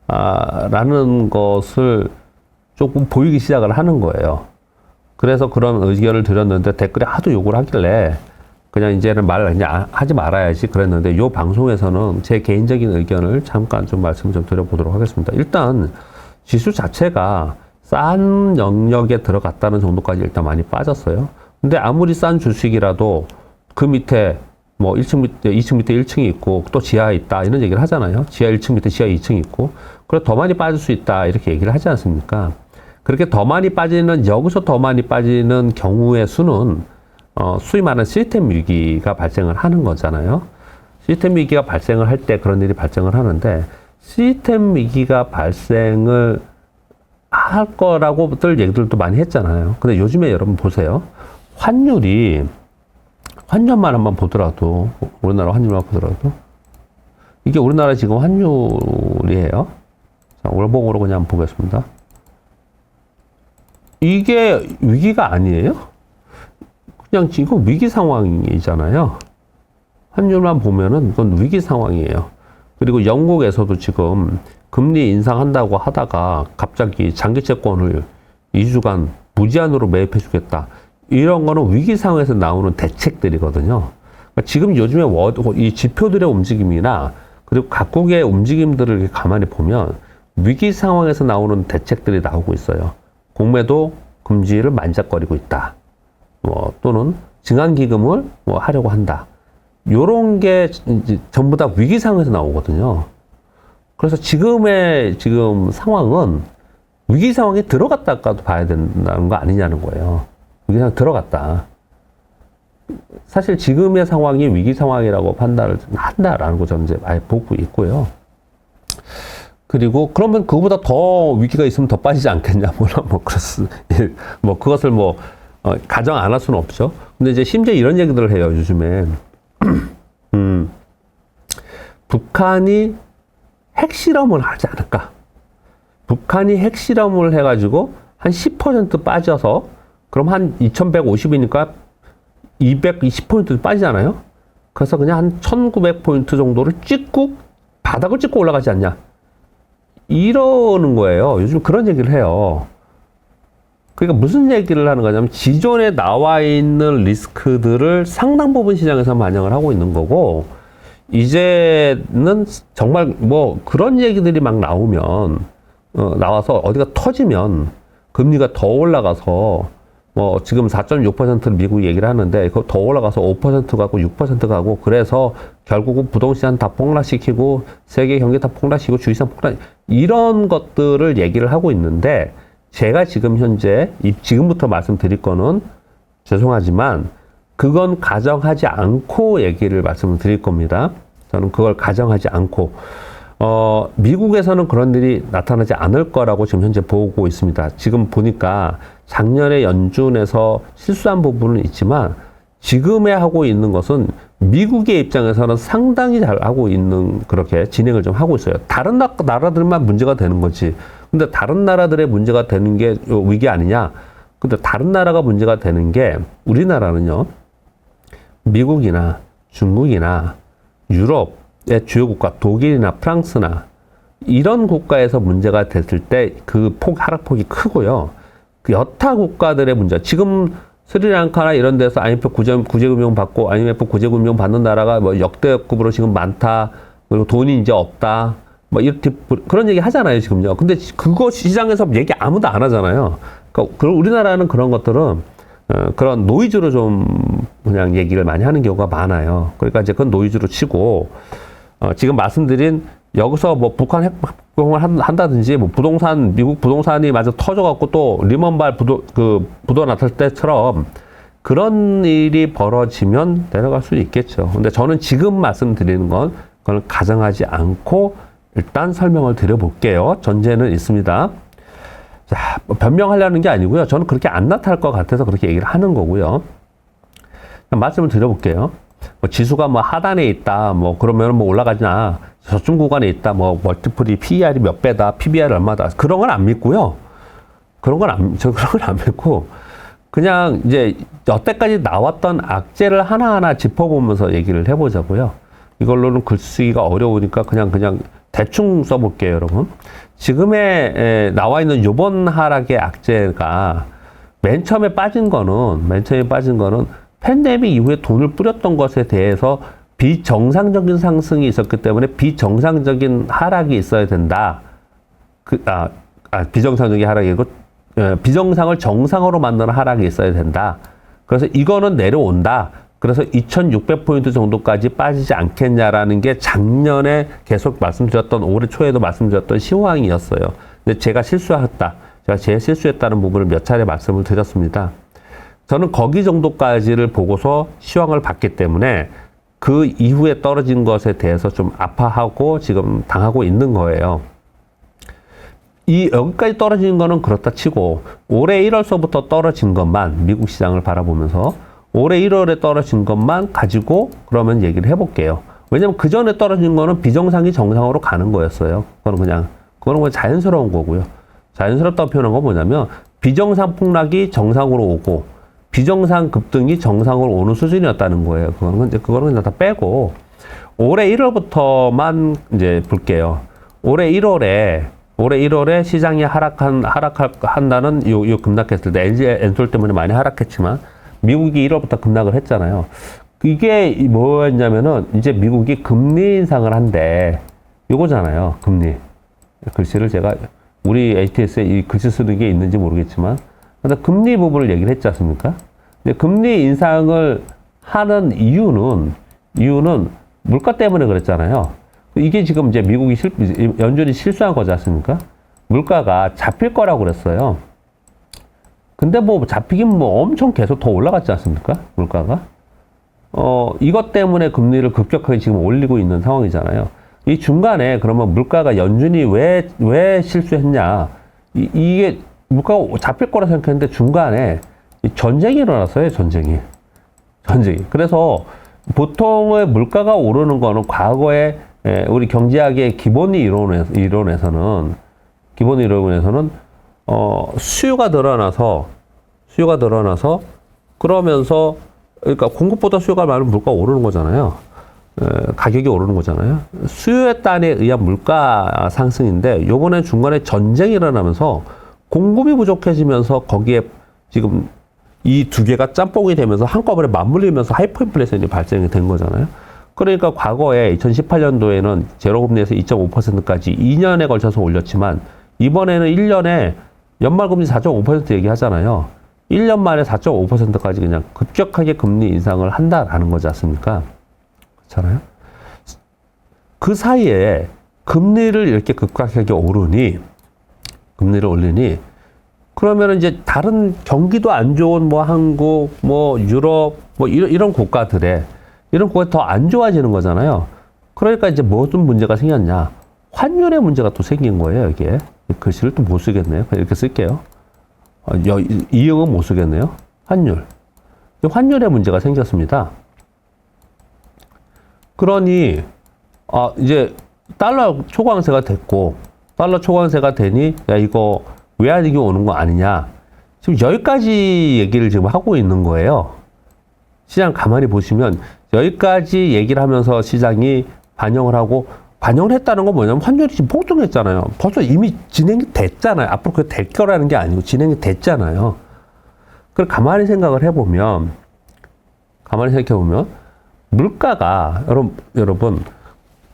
라는 것을 조금 보이기 시작을 하는 거예요. 그래서 그런 의견을 드렸는데 댓글에 하도 욕을 하길래 그냥 이제는 그냥 하지 말아야지 그랬는데 요 방송에서는 제 개인적인 의견을 잠깐 좀 말씀 좀 드려보도록 하겠습니다. 일단 지수 자체가 싼 영역에 들어갔다는 정도까지 일단 많이 빠졌어요. 근데 아무리 싼 주식이라도 그 밑에 뭐 1층 밑에, 2층 밑에 1층이 있고 또 지하에 있다 이런 얘기를 하잖아요. 지하 1층 밑에 지하 2층이 있고 그래 더 많이 빠질 수 있다 이렇게 얘기를 하지 않습니까? 그렇게 더 많이 빠지는 여기서 더 많이 빠지는 경우의 수는 수위 말하는 시스템 위기가 발생을 하는 거잖아요. 시스템 위기가 발생을 할 때 그런 일이 발생을 하는데, 시스템 위기가 발생을 할 거라고들 얘기들도 많이 했잖아요. 근데 요즘에 여러분 보세요. 환율만 한번 보더라도, 우리나라 환율만 보더라도, 이게 우리나라 지금 환율이에요. 자, 월봉으로 그냥 보겠습니다. 이게 위기가 아니에요? 그냥 지금 위기 상황이잖아요. 환율만 보면은 그건 위기 상황이에요. 그리고 영국에서도 지금 금리 인상한다고 하다가 갑자기 장기 채권을 2주간 무제한으로 매입해 주겠다. 이런 거는 위기 상황에서 나오는 대책들이거든요. 그러니까 지금 요즘에 이 지표들의 움직임이나 그리고 각국의 움직임들을 이렇게 가만히 보면 위기 상황에서 나오는 대책들이 나오고 있어요. 공매도 금지를 만작거리고 있다. 또는 증안기금을 하려고 한다. 요런 게 전부 다 위기 상황에서 나오거든요. 그래서 지금 상황은 위기 상황에 들어갔다가도 봐야 된다는 거 아니냐는 거예요. 위기 상황에 들어갔다. 사실 지금의 상황이 위기 상황이라고 판단을 한다라는 거 저는 이제 아예 보고 있고요. 그리고 그러면 그거보다 더 위기가 있으면 더 빠지지 않겠냐, 그것을 가정 안 할 수는 없죠. 근데 이제 심지어 이런 얘기들을 해요, 요즘에. 북한이 핵실험을 하지 않을까? 북한이 핵실험을 해가지고 한 10% 빠져서, 그럼 한 2150이니까 220포인트 빠지잖아요? 그래서 그냥 한 1900포인트 정도를 바닥을 찍고 올라가지 않냐? 이러는 거예요. 요즘 그런 얘기를 해요. 그러니까 무슨 얘기를 하는 거냐면, 기존에 나와 있는 리스크들을 상당 부분 시장에서 반영을 하고 있는 거고, 이제는 정말 그런 얘기들이 막 나오면, 나와서 어디가 터지면 금리가 더 올라가서 지금 4.6%를 미국 얘기를 하는데, 그거 더 올라가서 5% 가고 6% 가고, 그래서 결국은 부동산 다 폭락시키고 세계 경기 다 폭락시키고 주식시장 폭락, 이런 것들을 얘기를 하고 있는데, 제가 지금 현재 지금부터 말씀드릴 거는 죄송하지만 그건 가정하지 않고 얘기를 말씀을 드릴 겁니다. 저는 그걸 가정하지 않고 미국에서는 그런 일이 나타나지 않을 거라고 지금 현재 보고 있습니다. 지금 보니까 작년에 연준에서 실수한 부분은 있지만 지금에 하고 있는 것은 미국의 입장에서는 상당히 잘 하고 있는, 그렇게 진행을 좀 하고 있어요. 다른 나라들만 문제가 되는 거지. 근데 다른 나라들의 문제가 되는 게 위기 아니냐? 근데 다른 나라가 문제가 되는 게, 우리나라는요, 미국이나 중국이나 유럽의 주요 국가, 독일이나 프랑스나 이런 국가에서 문제가 됐을 때 그 하락폭이 크고요. 그 여타 국가들의 문제, 지금 스리랑카나 이런 데서 IMF 구제금융 받고, IMF 구제금융 받는 나라가 역대급으로 지금 많다, 그리고 돈이 이제 없다, 이렇게 그런 얘기 하잖아요, 지금요. 근데 그거 시장에서 얘기 아무도 안 하잖아요. 그러니까 우리나라는 그런 것들은 그런 노이즈로 좀 그냥 얘기를 많이 하는 경우가 많아요. 그러니까 이제 그건 노이즈로 치고, 지금 말씀드린 여기서 북한 핵공을 한다든지, 미국 부동산이 마저 터져갖고 또 리먼발 부도 났을 때처럼 그런 일이 벌어지면 내려갈 수 있겠죠. 근데 저는 지금 말씀드리는 건 그걸 가정하지 않고 일단 설명을 드려볼게요. 전제는 있습니다. 자, 변명하려는 게 아니고요. 저는 그렇게 안 나타날 것 같아서 그렇게 얘기를 하는 거고요. 말씀을 드려볼게요. 지수가 하단에 있다, 그러면 올라가지나, 저점 구간에 있다, 멀티플이 PER이 몇 배다, PBR 얼마다, 그런 건 안 믿고요. 그런 건 안 믿고, 그냥 이제 여태까지 나왔던 악재를 하나하나 짚어보면서 얘기를 해보자고요. 이걸로는 글 쓰기가 어려우니까 그냥 대충 써볼게요, 여러분. 지금에 나와 있는 요번 하락의 악재가 맨 처음에 빠진 거는 팬데믹 이후에 돈을 뿌렸던 것에 대해서 비정상적인 상승이 있었기 때문에 비정상적인 하락이 있어야 된다. 비정상적인 하락이고, 비정상을 정상으로 만드는 하락이 있어야 된다. 그래서 이거는 내려온다. 그래서 2600포인트 정도까지 빠지지 않겠냐라는 게 작년에 계속 말씀드렸던, 올해 초에도 말씀드렸던 시황이었어요. 근데 제가 실수했다. 제가 제 실수했다는 부분을 몇 차례 말씀을 드렸습니다. 저는 거기 정도까지를 보고서 시황을 봤기 때문에 그 이후에 떨어진 것에 대해서 좀 아파하고 지금 당하고 있는 거예요. 여기까지 떨어진 거는 그렇다 치고 올해 1월서부터 떨어진 것만 미국 시장을 바라보면서 올해 1월에 떨어진 것만 가지고 그러면 얘기를 해볼게요. 왜냐면 그 전에 떨어진 거는 비정상이 정상으로 가는 거였어요. 그거는 그냥 자연스러운 거고요. 자연스럽다고 표현한 건 뭐냐면 비정상 폭락이 정상으로 오고 비정상 급등이 정상으로 오는 수준이었다는 거예요. 그거는 그냥 다 빼고 올해 1월부터만 이제 볼게요. 올해 1월에 시장이 하락한다는 요 급락했을 때 LG 엔솔 때문에 많이 하락했지만 미국이 1월부터 급락을 했잖아요. 이게 뭐였냐면은 이제 미국이 금리 인상을 한대. 요거잖아요. 금리. 글씨를 제가 우리 HTS에 이 글씨 쓰는 게 있는지 모르겠지만 근데 금리 부분을 얘기를 했지 않습니까? 근데 금리 인상을 하는 이유는 물가 때문에 그랬잖아요. 이게 지금 이제 미국이 연준이 실수한 거지 않습니까? 물가가 잡힐 거라고 그랬어요. 근데 뭐 잡히긴 뭐 엄청 계속 더 올라갔지 않습니까? 물가가. 이것 때문에 금리를 급격하게 지금 올리고 있는 상황이잖아요. 이 중간에 그러면 물가가 연준이 왜 실수했냐. 이게 물가가 잡힐 거라 생각했는데 중간에 전쟁이 일어났어요. 전쟁이. 그래서 보통의 물가가 오르는 거는 과거에 우리 경제학의 기본 이론에서는 수요가 늘어나서 그러면서 그러니까 공급보다 수요가 많으면 물가가 오르는 거잖아요. 가격이 오르는 거잖아요. 수요에 따에 의한 물가 상승인데 요번에 중간에 전쟁이 일어나면서 공급이 부족해지면서 거기에 지금 이 두 개가 짬뽕이 되면서 한꺼번에 맞물리면서 하이퍼 인플레이션이 발생이 된 거잖아요. 그러니까 과거에 2018년도에는 제로금리에서 2.5%까지 2년에 걸쳐서 올렸지만 이번에는 1년에 연말금리 4.5% 얘기하잖아요. 1년 만에 4.5%까지 그냥 급격하게 금리 인상을 한다라는 거지 않습니까? 그렇잖아요. 그 사이에 금리를 이렇게 급격하게 금리를 올리니 그러면 이제 다른 경기도 안 좋은 뭐 한국, 뭐 유럽, 뭐 이런 국가들에 더 안 좋아지는 거잖아요. 그러니까 이제 무슨 문제가 생겼냐. 환율의 문제가 또 생긴 거예요, 이게. 글씨를 또 못 쓰겠네요. 이렇게 쓸게요. 이응은 못 쓰겠네요. 환율의 문제가 생겼습니다. 그러니, 이제 달러 초강세가 되니, 야, 이거 외환위기 오는 거 아니냐. 지금 여기까지 얘기를 지금 하고 있는 거예요. 시장 가만히 보시면 여기까지 얘기를 하면서 시장이 반영을 했다는 건 뭐냐면 환율이 지금 폭등했잖아요. 벌써 이미 진행이 됐잖아요. 앞으로 그게 될 거라는 게 아니고 진행이 됐잖아요. 그걸 가만히 생각을 해보면 물가가 여러분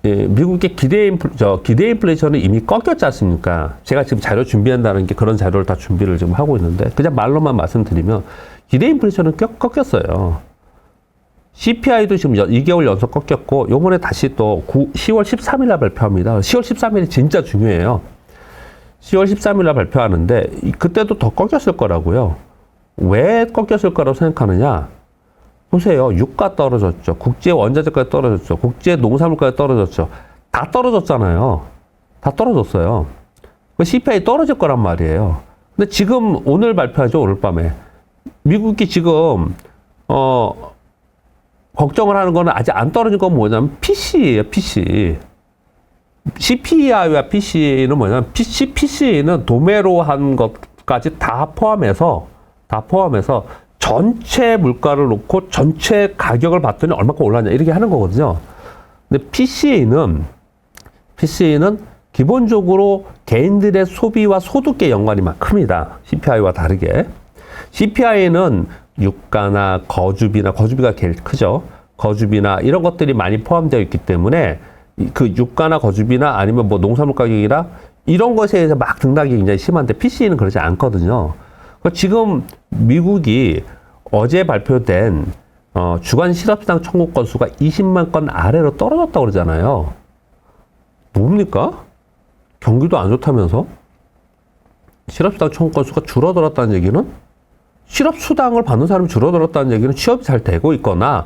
미국의 기대 인플레이션은 이미 꺾였지 않습니까? 제가 지금 자료 준비한다는 게 그런 자료를 다 준비를 지금 하고 있는데 그냥 말로만 말씀드리면 기대 인플레이션은 꺾였어요. CPI도 지금 2개월 연속 꺾였고 요번에 다시 또 10월 13일 날 발표합니다. 10월 13일이 진짜 중요해요. 10월 13일 날 발표하는데 그때도 더 꺾였을 거라고요. 왜 꺾였을 거라고 생각하느냐? 보세요. 유가 떨어졌죠. 국제 원자재까지 떨어졌죠. 국제 농산물까지 떨어졌죠. 다 떨어졌잖아요. 다 떨어졌어요. CPI 떨어질 거란 말이에요. 근데 지금 오늘 발표하죠. 오늘 밤에. 미국이 지금 걱정을 하는 거는 아직 안 떨어진 건 뭐냐면 PC예요. PC. CPI와 PC는 뭐냐면 PC는 도매로 한 것까지 다 포함해서 전체 물가를 놓고 전체 가격을 봤더니 얼마큼 올랐냐 이렇게 하는 거거든요. 근데 PC는 기본적으로 개인들의 소비와 소득에 연관이 막 큽니다. CPI와 다르게. CPI는 유가나 거주비가 제일 크죠. 거주비나 이런 것들이 많이 포함되어 있기 때문에 그 유가나 거주비나 아니면 뭐 농산물 가격이나 이런 것에 의해서 막 등락이 굉장히 심한데 PC는 그러지 않거든요. 지금 미국이 어제 발표된 주간 실업시장 청구 건수가 20만 건 아래로 떨어졌다고 그러잖아요. 뭡니까? 경기도 안 좋다면서? 실업시장 청구 건수가 줄어들었다는 얘기는? 실업 수당을 받는 사람이 줄어들었다는 얘기는 취업이 잘 되고 있거나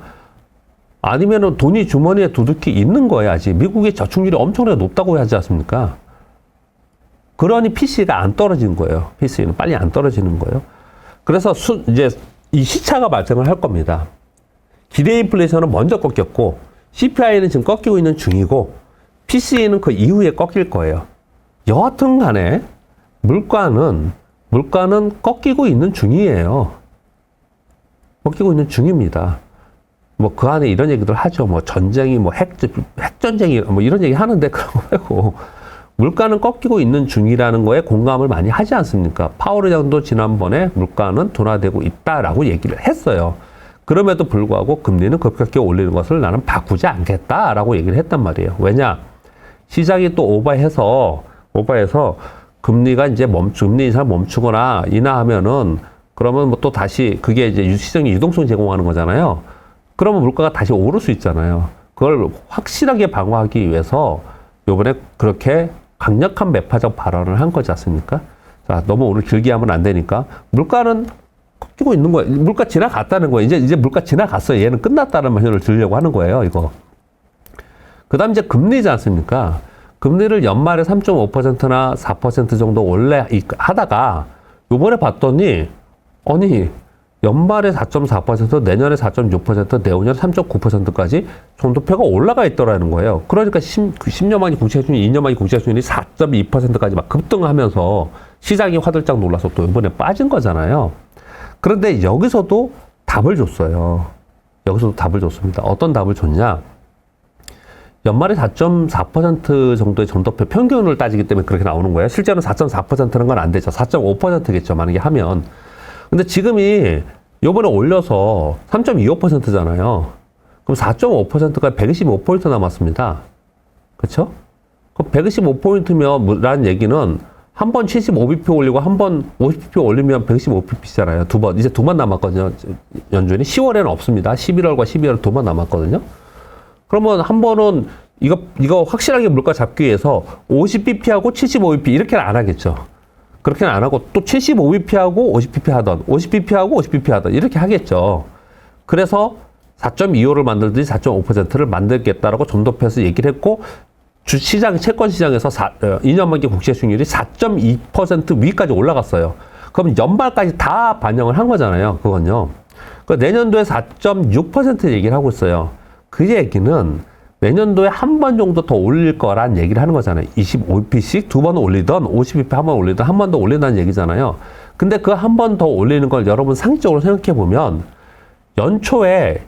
아니면은 돈이 주머니에 두둑히 있는 거야. 아직 미국의 저축률이 엄청나게 높다고 하지 않습니까? 그러니 PC가 안 떨어진 거예요. PC는 빨리 안 떨어지는 거예요. 그래서 이제 이 시차가 발생을 할 겁니다. 기대 인플레이션은 먼저 꺾였고 CPI는 지금 꺾이고 있는 중이고 PC는 그 이후에 꺾일 거예요. 여하튼 간에 물가는 꺾이고 있는 중이에요. 꺾이고 있는 중입니다. 뭐 그 안에 이런 얘기들 하죠. 뭐 전쟁이 뭐 핵전쟁이 뭐 이런 얘기 하는데 그런 거 말고 물가는 꺾이고 있는 중이라는 거에 공감을 많이 하지 않습니까? 파월 의장도 지난번에 물가는 둔화되고 있다라고 얘기를 했어요. 그럼에도 불구하고 금리는 급격히 올리는 것을 나는 바꾸지 않겠다라고 얘기를 했단 말이에요. 왜냐? 시장이 또 오버해서 금리가 이제 금리 인상 멈추거나 인하하면은 그러면 뭐 또 다시 그게 이제 시장의 유동성 제공하는 거잖아요. 그러면 물가가 다시 오를 수 있잖아요. 그걸 확실하게 방어하기 위해서 요번에 그렇게 강력한 매파적 발언을 한 거지 않습니까? 자, 너무 오늘 길게 하면 안 되니까 물가는 꺾이고 있는 거예요. 물가 지나갔다는 거예요. 이제 물가 지나갔어요. 얘는 끝났다는 말을 들으려고 하는 거예요. 이거. 그 다음 이제 금리지 않습니까? 금리를 연말에 3.5%나 4% 정도 원래 하다가 요번에 봤더니 아니 연말에 4.4%, 내년에 4.6%, 내후년에 3.9%까지 정도표가 올라가 있더라는 거예요. 그러니까 10년 만기 국채수준이 2년 만기 국채수준이 4.2%까지 막 급등하면서 시장이 화들짝 놀라서 또 이번에 빠진 거잖아요. 그런데 여기서도 답을 줬어요. 여기서도 답을 줬습니다. 어떤 답을 줬냐? 연말에 4.4% 정도의 정도표 평균을 따지기 때문에 그렇게 나오는 거예요. 실제로는 4.4%는 건 안 되죠. 4.5%겠죠. 만약에 하면. 근데 지금이 요번에 올려서 3.25%잖아요. 그럼 4.5%가 125포인트 남았습니다. 그쵸? 그럼 125포인트면, 라는 얘기는 한 번 75bp 올리고 한 번 50bp 올리면 115bp잖아요. 이제 두 번 남았거든요. 연준이. 10월에는 없습니다. 11월과 12월 두 번 남았거든요. 그러면 한 번은 이거 확실하게 물가 잡기 위해서 50bp하고 75bp 이렇게는 안 하겠죠. 그렇게는 안 하고 또 75bp하고 50bp 하던 50bp하고 50bp 하던 이렇게 하겠죠. 그래서 4.25를 만들든지 4.5%를 만들겠다라고 점도표에서 얘기를 했고 채권 시장에서 2년 만기 국채 수익률이 4.2% 위까지 올라갔어요. 그럼 연말까지 다 반영을 한 거잖아요. 그건요. 내년도에 4.6% 얘기를 하고 있어요. 그 얘기는 내년도에 한 번 정도 더 올릴 거란 얘기를 하는 거잖아요. 25bp씩 두 번 올리던 50bp 한 번 올리던 한 번 더 올린다는 얘기잖아요. 근데 그 한 번 더 올리는 걸 여러분 상식적으로 생각해 보면 연초에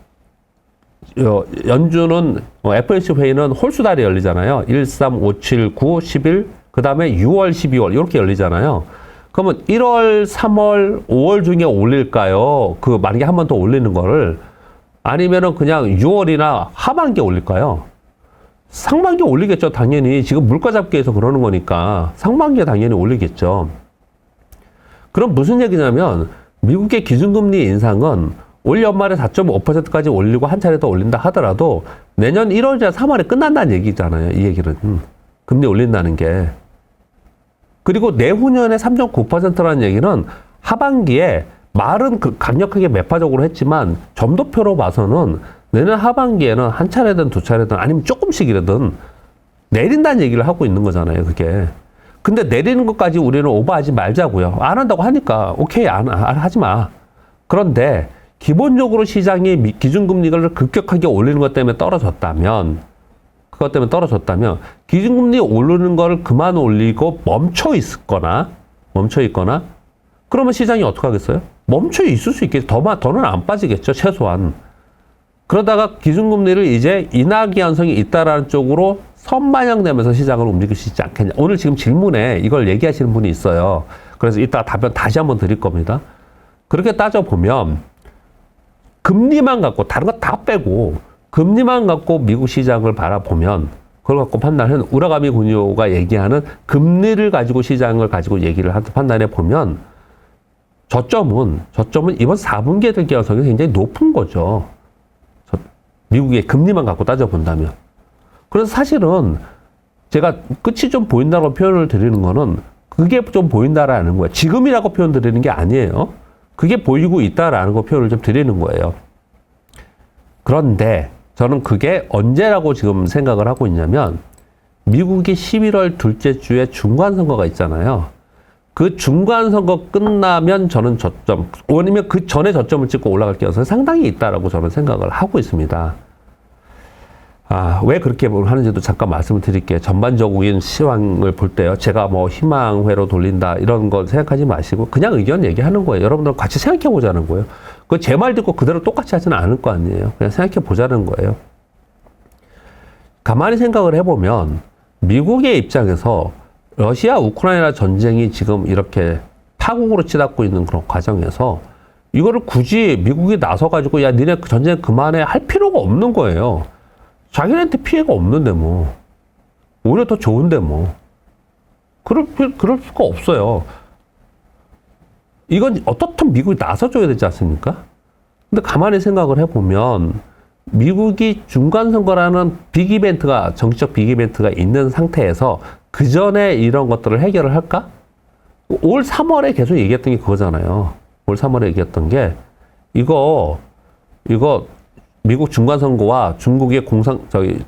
연준은 FOMC 회의는 홀수달에 열리잖아요. 1, 3, 5, 7, 9, 10일 그 다음에 6월, 12월 이렇게 열리잖아요. 그러면 1월, 3월, 5월 중에 올릴까요? 그 만약에 한 번 더 올리는 거를 아니면은 그냥 6월이나 하반기에 올릴까요? 상반기에 올리겠죠, 당연히. 지금 물가 잡기 위해서 그러는 거니까 상반기에 당연히 올리겠죠. 그럼 무슨 얘기냐면 미국의 기준금리 인상은 올 연말에 4.5%까지 올리고 한 차례 더 올린다 하더라도 내년 1월이나 3월에 끝난다는 얘기잖아요. 이 얘기는. 금리 올린다는 게. 그리고 내후년에 3.9%라는 얘기는 하반기에 말은 강력하게 매파적으로 했지만 점도표로 봐서는 내년 하반기에는 한 차례든 두 차례든 아니면 조금씩이라든 내린다는 얘기를 하고 있는 거잖아요. 그게. 근데 내리는 것까지 우리는 오버하지 말자고요. 안 한다고 하니까 오케이 하지 마. 그런데 기본적으로 시장이 기준금리를 급격하게 올리는 것 때문에 떨어졌다면 기준금리 오르는 거를 그만 올리고 멈춰 있거나 그러면 시장이 어떻게 하겠어요? 멈춰 있을 수 있겠죠. 더는 안 빠지겠죠. 최소한. 그러다가 기준금리를 이제 인하 기한성이 있다라는 쪽으로 선반영되면서 시장을 움직일 수 있지 않겠냐. 오늘 지금 질문에 이걸 얘기하시는 분이 있어요. 그래서 이따 답변 다시 한번 드릴 겁니다. 그렇게 따져보면 금리만 갖고 다른 거 다 빼고 금리만 갖고 미국 시장을 바라보면 그걸 갖고 판단하는 우라가미 군요가 얘기하는 금리를 가지고 시장을 가지고 얘기를 판단해 보면 저점은 이번 4분기에 될 가능성이 굉장히 높은 거죠. 미국의 금리만 갖고 따져본다면. 그래서 사실은 제가 끝이 좀 보인다고 표현을 드리는 거는 그게 좀 보인다라는 거예요. 지금이라고 표현 드리는 게 아니에요. 그게 보이고 있다라는 거 표현을 좀 드리는 거예요. 그런데 저는 그게 언제라고 지금 생각을 하고 있냐면 미국이 11월 둘째 주에 중간선거가 있잖아요. 그 중간선거 끝나면 저는 저점, 아니면 그 전에 저점을 찍고 올라갈 가능성이 상당히 있다라고 저는 생각을 하고 있습니다. 왜 그렇게 하는지도 잠깐 말씀을 드릴게요. 전반적인 시황을 볼 때요. 제가 뭐 희망회로 돌린다 이런 거 생각하지 마시고 그냥 의견 얘기하는 거예요. 여러분들 같이 생각해 보자는 거예요. 그 제 말 듣고 그대로 똑같이 하지는 않을 거 아니에요. 그냥 생각해 보자는 거예요. 가만히 생각을 해보면 미국의 입장에서 러시아 우크라이나 전쟁이 지금 이렇게 파국으로 치닫고 있는 그런 과정에서 이거를 굳이 미국이 나서가지고 야 니네 전쟁 그만해 할 필요가 없는 거예요. 자기네한테 피해가 없는데 뭐 오히려 더 좋은데 뭐 그럴 수가 없어요. 이건 어떻든 미국이 나서줘야 되지 않습니까? 근데 가만히 생각을 해보면 미국이 중간선거라는 빅이벤트가 정치적 빅이벤트가 있는 상태에서 그 전에 이런 것들을 해결을 할까? 올 3월에 계속 얘기했던 게 그거잖아요. 올 3월에 얘기했던 게 이거 미국 중간선거와 중국의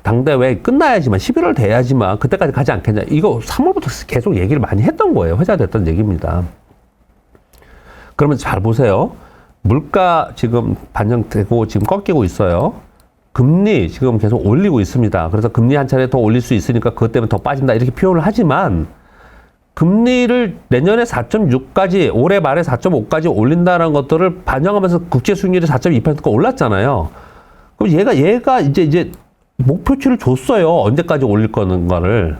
당대회 끝나야지만 11월 돼야지만 그때까지 가지 않겠냐. 이거 3월부터 계속 얘기를 많이 했던 거예요. 회자됐던 얘기입니다. 그러면 잘 보세요. 물가 지금 반영되고 지금 꺾이고 있어요. 금리 지금 계속 올리고 있습니다. 그래서 금리 한 차례 더 올릴 수 있으니까 그것 때문에 더 빠진다 이렇게 표현을 하지만 금리를 내년에 4.6까지 올해 말에 4.5까지 올린다는 것들을 반영하면서 국제 수익률이 4.2%가 올랐잖아요. 그럼 얘가 이제 목표치를 줬어요. 언제까지 올릴 거를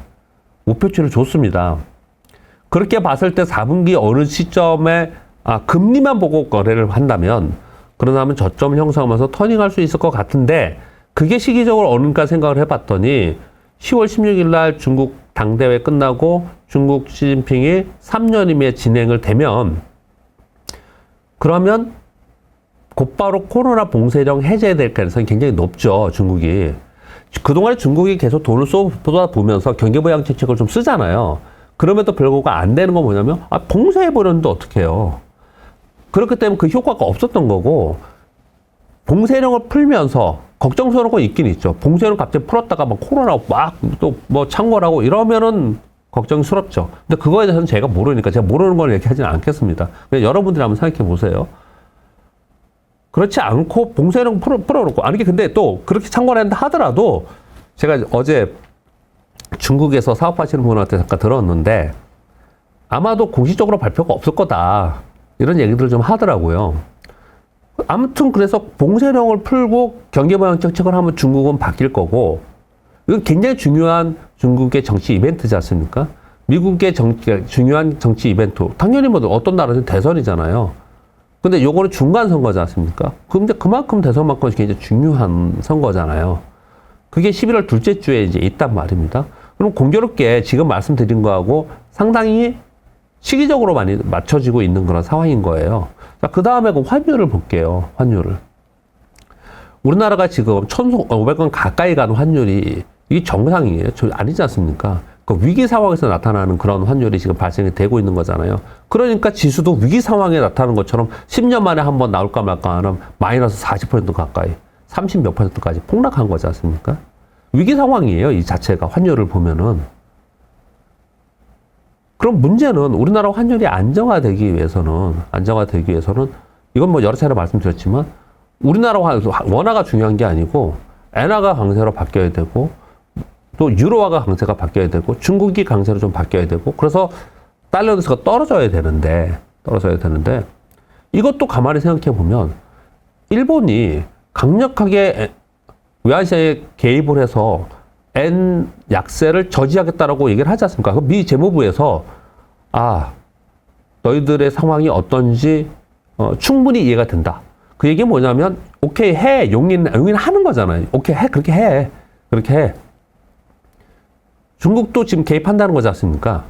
목표치를 줬습니다. 그렇게 봤을 때 4분기 어느 시점에 금리만 보고 거래를 한다면 그러다면 저점 형성하면서 터닝할 수 있을 것 같은데 그게 시기적으로 어느가 생각을 해봤더니 10월 16일 날 중국 당대회 끝나고 중국 시진핑이 3년임에 진행을 되면 그러면 곧바로 코로나 봉쇄령 해제될 가능성이 굉장히 높죠. 중국이. 그동안에 중국이 계속 돈을 쏟아보면서 경기부양 정책을 좀 쓰잖아요. 그럼에도 불구하고 안 되는 건 뭐냐면 봉쇄해버렸는데 어떡해요. 그렇기 때문에 그 효과가 없었던 거고 봉쇄령을 풀면서 걱정스러운 건 있긴 있죠. 봉쇄령 갑자기 풀었다가 막 코로나 막 또 뭐 창궐하고 이러면은 걱정스럽죠. 근데 그거에 대해서는 제가 모르니까 제가 모르는 걸 얘기하지는 않겠습니다. 그냥 여러분들이 한번 생각해 보세요. 그렇지 않고 봉쇄령 풀어놓고 아니 근데 또 그렇게 창궐한다 하더라도 제가 어제 중국에서 사업하시는 분한테 잠깐 들었는데 아마도 공식적으로 발표가 없을 거다. 이런 얘기들을 좀 하더라고요. 아무튼 그래서 봉쇄령을 풀고 경제부양 정책을 하면 중국은 바뀔 거고 이건 굉장히 중요한 중국의 정치 이벤트지 않습니까? 미국의 중요한 정치 이벤트 당연히 뭐 어떤 나라든 대선이잖아요. 근데 요거는 중간 선거지 않습니까? 근데 그만큼 대선만큼 굉장히 중요한 선거잖아요. 그게 11월 둘째 주에 이제 있단 말입니다. 그럼 공교롭게 지금 말씀드린 거하고 상당히 시기적으로 많이 맞춰지고 있는 그런 상황인 거예요. 자, 그 다음에 그 환율을 볼게요. 환율을. 우리나라가 지금 1,500원 가까이 가는 환율이 이게 정상이에요? 아니지 않습니까? 그 위기 상황에서 나타나는 그런 환율이 지금 발생이 되고 있는 거잖아요. 그러니까 지수도 위기 상황에 나타나는 것처럼 10년 만에 한번 나올까 말까 하는 마이너스 40% 가까이 30 몇 %까지 폭락한 거지 않습니까? 위기 상황이에요. 이 자체가 환율을 보면은. 그럼 문제는 우리나라 환율이 안정화되기 위해서는 이건 뭐 여러 차례 말씀드렸지만 우리나라 원화가 중요한 게 아니고 엔화가 강세로 바뀌어야 되고 또 유로화가 강세가 바뀌어야 되고 중국이 강세로 좀 바뀌어야 되고 그래서 달러 지수가 떨어져야 되는데 이것도 가만히 생각해 보면 일본이 강력하게 외환시장에 개입을 해서 엔 약세를 저지하겠다라고 얘기를 하지 않습니까? 미 재무부에서 너희들의 상황이 어떤지 충분히 이해가 된다. 그 얘기는 뭐냐면 오케이 해 용인하는 거잖아요. 오케이 해 그렇게 해. 중국도 지금 개입한다는 거지 않습니까?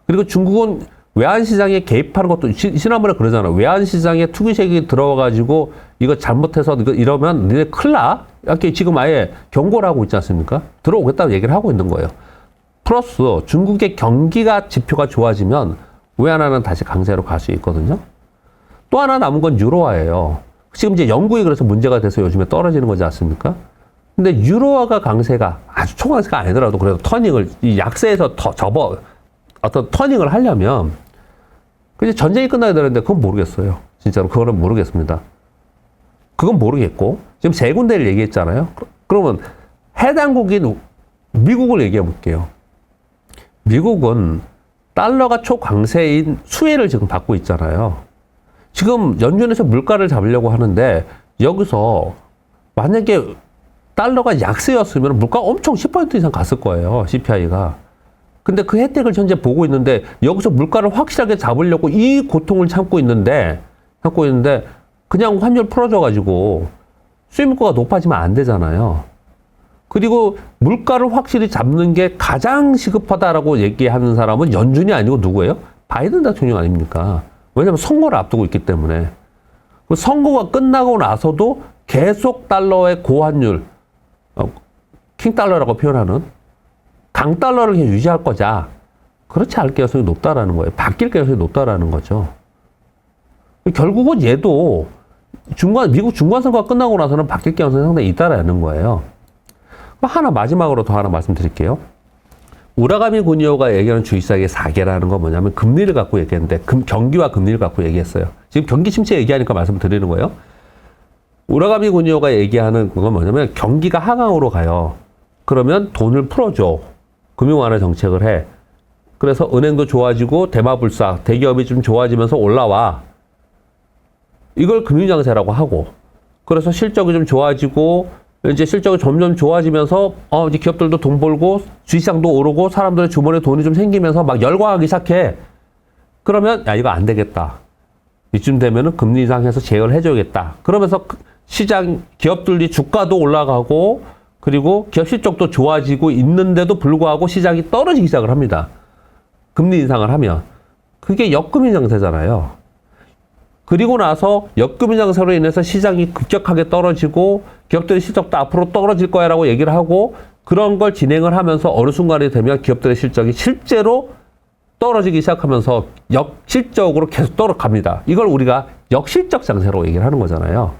그리고 중국은 외환시장에 개입하는 것도 지난번에 그러잖아요. 외환시장에 투기색이 들어와가지고 이거 잘못해서 이러면 니네 큰일 나? 이렇게 지금 아예 경고를 하고 있지 않습니까? 들어오겠다고 얘기를 하고 있는 거예요. 플러스 중국의 경기가 지표가 좋아지면 외환화는 다시 강세로 갈 수 있거든요. 또 하나 남은 건 유로화예요. 지금 이제 영국이 그래서 문제가 돼서 요즘에 떨어지는 거지 않습니까? 근데 유로화가 강세가 아주 초강세가 아니더라도 그래도 터닝을 이 약세에서 어떤 터닝을 하려면 이제 전쟁이 끝나야 되는데 그건 모르겠어요. 진짜로 그거는 모르겠습니다. 그건 모르겠고 지금 세 군데를 얘기했잖아요. 그러면 해당국인 미국을 얘기해 볼게요. 미국은 달러가 초강세인 수혜를 지금 받고 있잖아요. 지금 연준에서 물가를 잡으려고 하는데 여기서 만약에 달러가 약세였으면 물가가 엄청 10% 이상 갔을 거예요. CPI가. 근데 그 혜택을 현재 보고 있는데 여기서 물가를 확실하게 잡으려고 이 고통을 참고 있는데 그냥 환율 풀어줘가지고 수입물가가 높아지면 안 되잖아요. 그리고 물가를 확실히 잡는 게 가장 시급하다라고 얘기하는 사람은 연준이 아니고 누구예요? 바이든 대통령 아닙니까? 왜냐하면 선거를 앞두고 있기 때문에. 선거가 끝나고 나서도 계속 달러의 고환율, 킹달러라고 표현하는 강달러를 유지할 거자. 그렇지 않을 가능성이 높다라는 거예요. 바뀔 가능성이 높다라는 거죠. 결국은 얘도 미국 중간 선거가 끝나고 나서는 바뀔 가능성이 상당히 있다라는 거예요. 마지막으로 더 하나 말씀드릴게요. 우라가미 구니오가 얘기하는 주의사항의 4개라는 건 뭐냐면 금리를 갖고 얘기했는데 경기와 금리를 갖고 얘기했어요. 지금 경기 침체 얘기하니까 말씀드리는 거예요. 우라가미 구니오가 얘기하는 그건 뭐냐면 경기가 하강으로 가요. 그러면 돈을 풀어줘. 금융 완화 정책을 해. 그래서 은행도 좋아지고 대마불사, 대기업이 좀 좋아지면서 올라와. 이걸 금융장세라고 하고. 그래서 실적이 좀 좋아지고 이제 실적이 점점 좋아지면서 이제 기업들도 돈 벌고 주식시장도 오르고 사람들의 주머니에 돈이 좀 생기면서 막 열광하기 시작해. 그러면 야 이거 안 되겠다. 이쯤 되면은 금리 인상해서 제어를 해줘야겠다. 그러면서 시장 기업들이 주가도 올라가고 그리고 기업 실적도 좋아지고 있는데도 불구하고 시장이 떨어지기 시작을 합니다. 금리 인상을 하면 그게 역금리 장세잖아요. 그리고 나서 역금리 장세로 인해서 시장이 급격하게 떨어지고 기업들의 실적도 앞으로 떨어질 거야 라고 얘기를 하고 그런 걸 진행을 하면서 어느 순간이 되면 기업들의 실적이 실제로 떨어지기 시작하면서 역실적으로 계속 떨어갑니다. 이걸 우리가 역실적 장세로 얘기를 하는 거잖아요.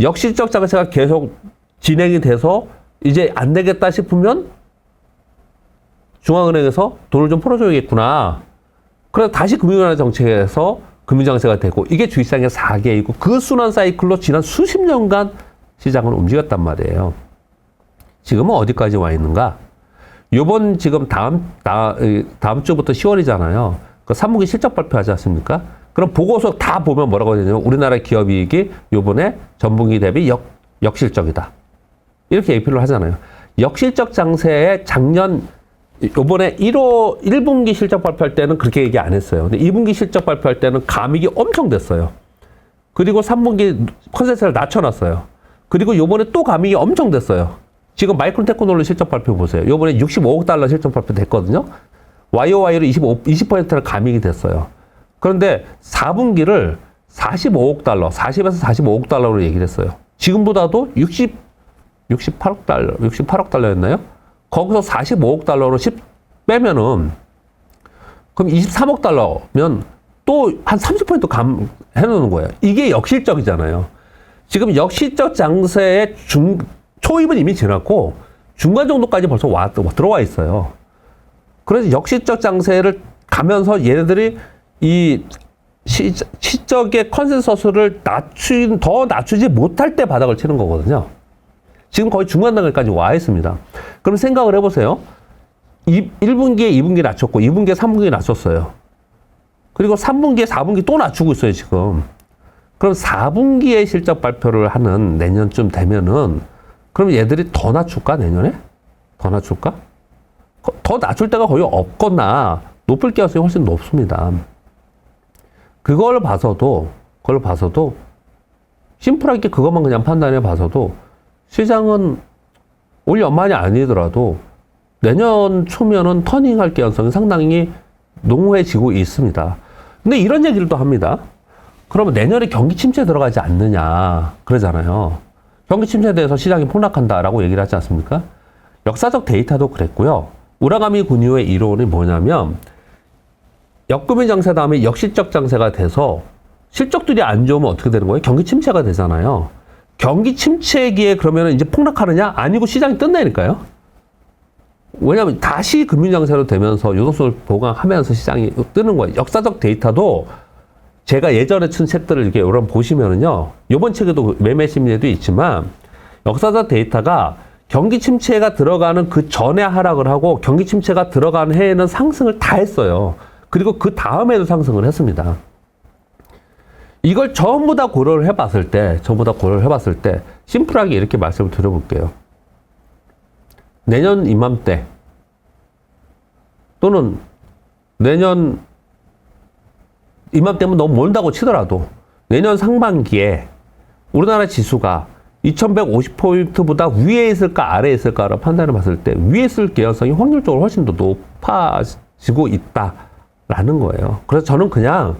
역실적 장세가 계속 진행이 돼서 이제 안 되겠다 싶으면 중앙은행에서 돈을 좀 풀어줘야겠구나. 그래서 다시 금융완화 정책에서 금융장세가 되고 이게 주식시장의 4개이고 그 순환 사이클로 지난 수십 년간 시장을 움직였단 말이에요. 지금은 어디까지 와 있는가? 요번 지금 다음 주부터 10월이잖아요. 그 3분기 실적 발표하지 않습니까? 그럼 보고서 다 보면 뭐라고 하냐면 우리나라 기업이익이 요번에 전분기 대비 역실적이다. 이렇게 예표를 하잖아요. 역실적 장세에 요번에 1분기 실적 발표할 때는 그렇게 얘기 안 했어요. 근데 2분기 실적 발표할 때는 감익이 엄청 됐어요. 그리고 3분기 컨센서스를 낮춰놨어요. 그리고 요번에 또 감익이 엄청 됐어요. 지금 마이크론 테크놀로지 실적 발표 보세요. 요번에 65억 달러 실적 발표 됐거든요. YOY로 20%를 감익이 됐어요. 그런데 4분기를 45억 달러, 40에서 45억 달러로 얘기를 했어요. 지금보다도 68억 달러였나요? 거기서 45억 달러로 빼면은, 그럼 23억 달러면 또 한 30% 해놓는 거예요. 이게 역실적이잖아요. 지금 역실적 장세의 초입은 이미 지났고, 중간 정도까지 벌써 들어와 있어요. 그래서 역실적 장세를 가면서 얘네들이 이 시적의 컨센서스를 더 낮추지 못할 때 바닥을 치는 거거든요. 지금 거의 중간 단계까지 와 있습니다. 그럼 생각을 해보세요. 1분기에 2분기 낮췄고 2분기에 3분기 낮췄어요. 그리고 3분기에 4분기 또 낮추고 있어요, 지금. 그럼 4분기에 실적 발표를 하는 내년쯤 되면은 그럼 얘들이 더 낮출까, 내년에? 더 낮출까? 더 낮출 때가 거의 없거나 높을 가능성이 훨씬 높습니다. 그걸 봐서도 심플하게 그것만 그냥 판단해 봐서도 시장은 올 연말이 아니더라도 내년 초면은 터닝할 가능성이 상당히 농후해지고 있습니다. 근데 이런 얘기를 또 합니다. 그러면 내년에 경기 침체에 들어가지 않느냐 그러잖아요. 경기 침체에 대해서 시장이 폭락한다라고 얘기를 하지 않습니까? 역사적 데이터도 그랬고요. 우라가미 구니오의 이론이 뭐냐면 역금리 장세 다음에 역실적 장세가 돼서 실적들이 안 좋으면 어떻게 되는 거예요? 경기 침체가 되잖아요. 경기 침체기에 그러면 이제 폭락하느냐? 아니고 시장이 뜬다니까요. 왜냐하면 다시 금융장세로 되면서 유동성을 보강하면서 시장이 뜨는 거예요. 역사적 데이터도 제가 예전에 쓴 책들을 이렇게 여러분 보시면은요, 이번 책에도 매매 심리에도 있지만 역사적 데이터가 경기 침체가 들어가는 그 전에 하락을 하고 경기 침체가 들어가는 해에는 상승을 다 했어요. 그리고 그 다음에도 상승을 했습니다. 이걸 전부 다 고려를 해봤을 때 심플하게 이렇게 말씀을 드려볼게요. 내년 이맘때 또는 내년 이맘때면 너무 멀다고 치더라도 내년 상반기에 우리나라 지수가 2150포인트보다 위에 있을까 아래에 있을까를 판단해 봤을 때 위에 있을 개연성이 확률적으로 훨씬 더 높아지고 있다라는 거예요. 그래서 저는 그냥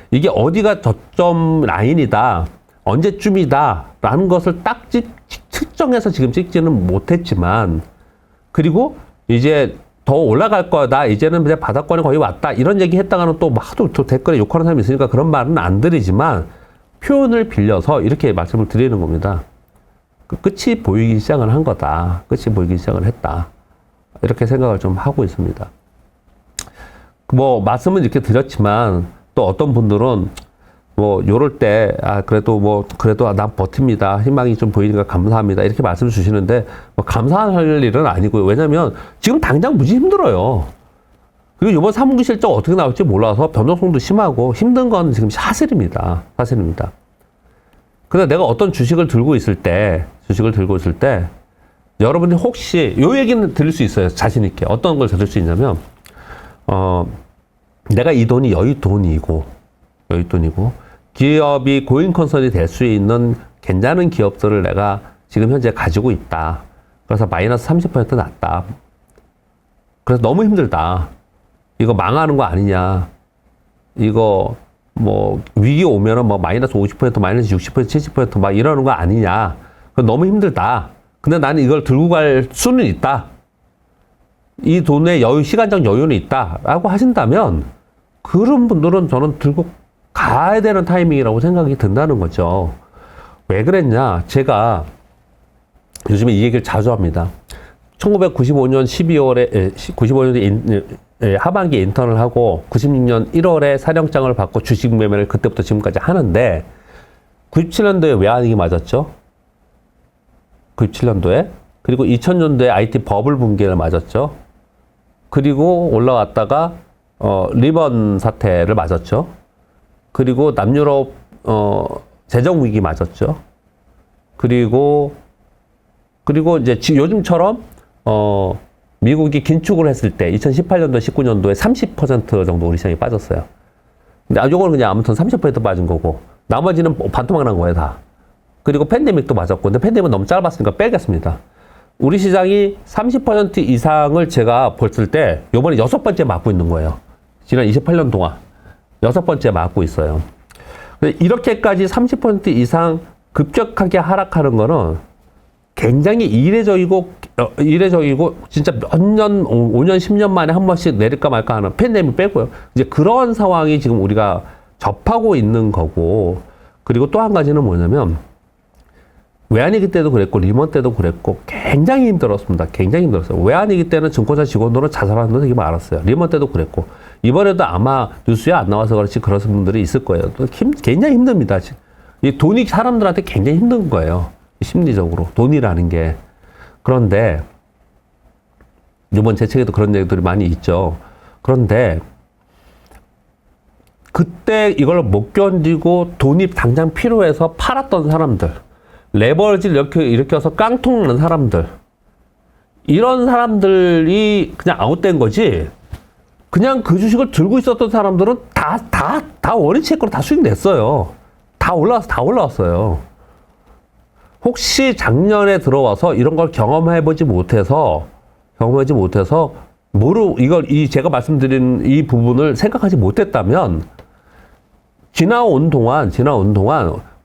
이게 어디가 저점 라인이다, 언제쯤이다 라는 것을 딱 측정해서 지금 찍지는 못했지만, 그리고 이제 더 올라갈 거다, 이제는 그냥 바닥권에 거의 왔다 이런 얘기 했다가는 또 하도 또 댓글에 욕하는 사람이 있으니까 그런 말은 안 드리지만 표현을 빌려서 이렇게 말씀을 드리는 겁니다. 그 끝이 보이기 시작을 한 거다, 끝이 보이기 시작을 했다, 이렇게 생각을 좀 하고 있습니다. 뭐 말씀은 이렇게 드렸지만 또 어떤 분들은 뭐 요럴 때 그래도 난 버팁니다, 희망이 좀 보이니까 감사합니다 이렇게 말씀 주시는데 뭐 감사할 일은 아니고요. 왜냐면 지금 당장 무지 힘들어요. 그리고 이번 3분기 실적 어떻게 나올지 몰라서 변동성도 심하고 힘든 건 지금 사실입니다. 근데 내가 어떤 주식을 들고 있을 때 여러분이 혹시 요 얘기는 들을 수 있어요. 자신 있게. 어떤 걸 들을 수 있냐면 내가 이 돈이 여윳돈이고 기업이 고잉 컨선이 될 수 있는 괜찮은 기업들을 내가 지금 현재 가지고 있다. 그래서 마이너스 30% 났다. 그래서 너무 힘들다. 이거 망하는 거 아니냐. 이거 뭐 위기 오면은 뭐 마이너스 50%, 마이너스 60%, 70% 막 이러는 거 아니냐. 너무 힘들다. 근데 나는 이걸 들고 갈 수는 있다. 이 돈의 시간적 여유는 있다. 라고 하신다면 그런 분들은 저는 들고 가야 되는 타이밍이라고 생각이 든다는 거죠. 왜 그랬냐? 제가 요즘에 이 얘기를 자주 합니다. 1995년 12월에, 95년에 하반기에 인턴을 하고 96년 1월에 사령장을 받고 주식 매매를 그때부터 지금까지 하는데 97년도에 외환위기 맞았죠. 97년도에. 그리고 2000년도에 IT 버블 붕괴를 맞았죠. 그리고 올라왔다가 리먼 사태를 맞았죠. 그리고 남유럽 재정 위기 맞았죠. 그리고 이제 요즘처럼 미국이 긴축을 했을 때 2018년도 19년도에 30% 정도 우리 시장이 빠졌어요. 근데 요거는 그냥 아무튼 30% 빠진 거고 나머지는 반토막 난 거예요, 다. 그리고 팬데믹도 맞았고, 근데 팬데믹은 너무 짧았으니까 빼겠습니다. 우리 시장이 30% 이상을 제가 봤을 때 요번에 6번째 맞고 있는 거예요. 지난 28년 동안 6번째 맞고 있어요. 이렇게까지 30% 이상 급격하게 하락하는 거는 굉장히 이례적이고 진짜 몇 년, 5년, 10년 만에 한 번씩 내릴까 말까 하는, 팬데믹 빼고요. 이제 그런 상황이 지금 우리가 접하고 있는 거고, 그리고 또 한 가지는 뭐냐면 외환위기 때도 그랬고 리먼 때도 그랬고 굉장히 힘들었습니다. 굉장히 힘들었어요. 외환위기 때는 증권사 직원들은 자살하는 분 되게 많았어요. 리먼 때도 그랬고 이번에도 아마 뉴스에 안 나와서 그렇지 그런 분들이 있을 거예요. 굉장히 힘듭니다. 이 돈이 사람들한테 굉장히 힘든 거예요. 심리적으로 돈이라는 게. 그런데 이번 제 책에도 그런 얘기들이 많이 있죠. 그런데 그때 이걸 못 견디고 돈이 당장 필요해서 팔았던 사람들, 레버리지를 일으켜서 깡통 나는 사람들, 이런 사람들이 그냥 아웃된 거지, 그냥 그 주식을 들고 있었던 사람들은 다 원위치 했고 다 수익 냈어요. 다 올라왔어요. 혹시 작년에 들어와서 이런 걸 경험해보지 못해서 제가 말씀드린 이 부분을 생각하지 못했다면 지나온 동안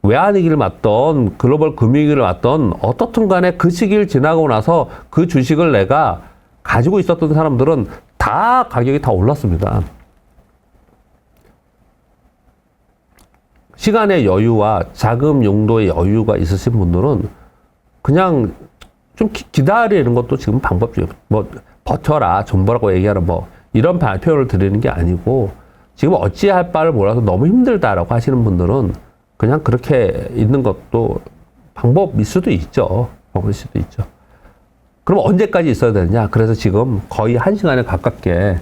외환위기를 맞던 글로벌 금융위기를 맞던 어떻든 간에 그 시기를 지나고 나서 그 주식을 내가 가지고 있었던 사람들은 다 가격이 다 올랐습니다. 시간의 여유와 자금 용도의 여유가 있으신 분들은 그냥 좀 기다리는 것도 지금 방법 중에 뭐 버텨라, 존버라고 얘기하는 뭐 이런 발표를 드리는 게 아니고 지금 어찌할 바를 몰라서 너무 힘들다라고 하시는 분들은 그냥 그렇게 있는 것도 방법일 수도 있죠. 방법일 수도 있죠. 그럼 언제까지 있어야 되느냐? 그래서 지금 거의 1시간에 가깝게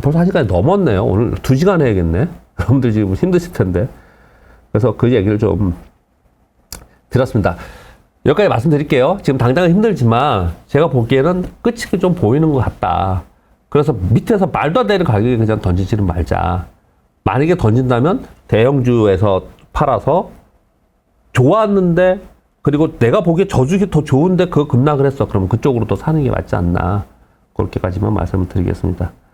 벌써 1시간이 넘었네요. 오늘 2시간 해야겠네. 여러분들 지금 힘드실 텐데. 그래서 그 얘기를 좀 드렸습니다. 여기까지 말씀드릴게요. 지금 당장은 힘들지만 제가 보기에는 끝이 좀 보이는 것 같다. 그래서 밑에서 말도 안 되는 가격에 그냥 던지지는 말자. 만약에 던진다면 대형주에서 팔아서 좋았는데 그리고 내가 보기에 저 주식 더 좋은데 그거 급락을 했어. 그러면 그쪽으로 또 사는 게 맞지 않나. 그렇게까지만 말씀을 드리겠습니다.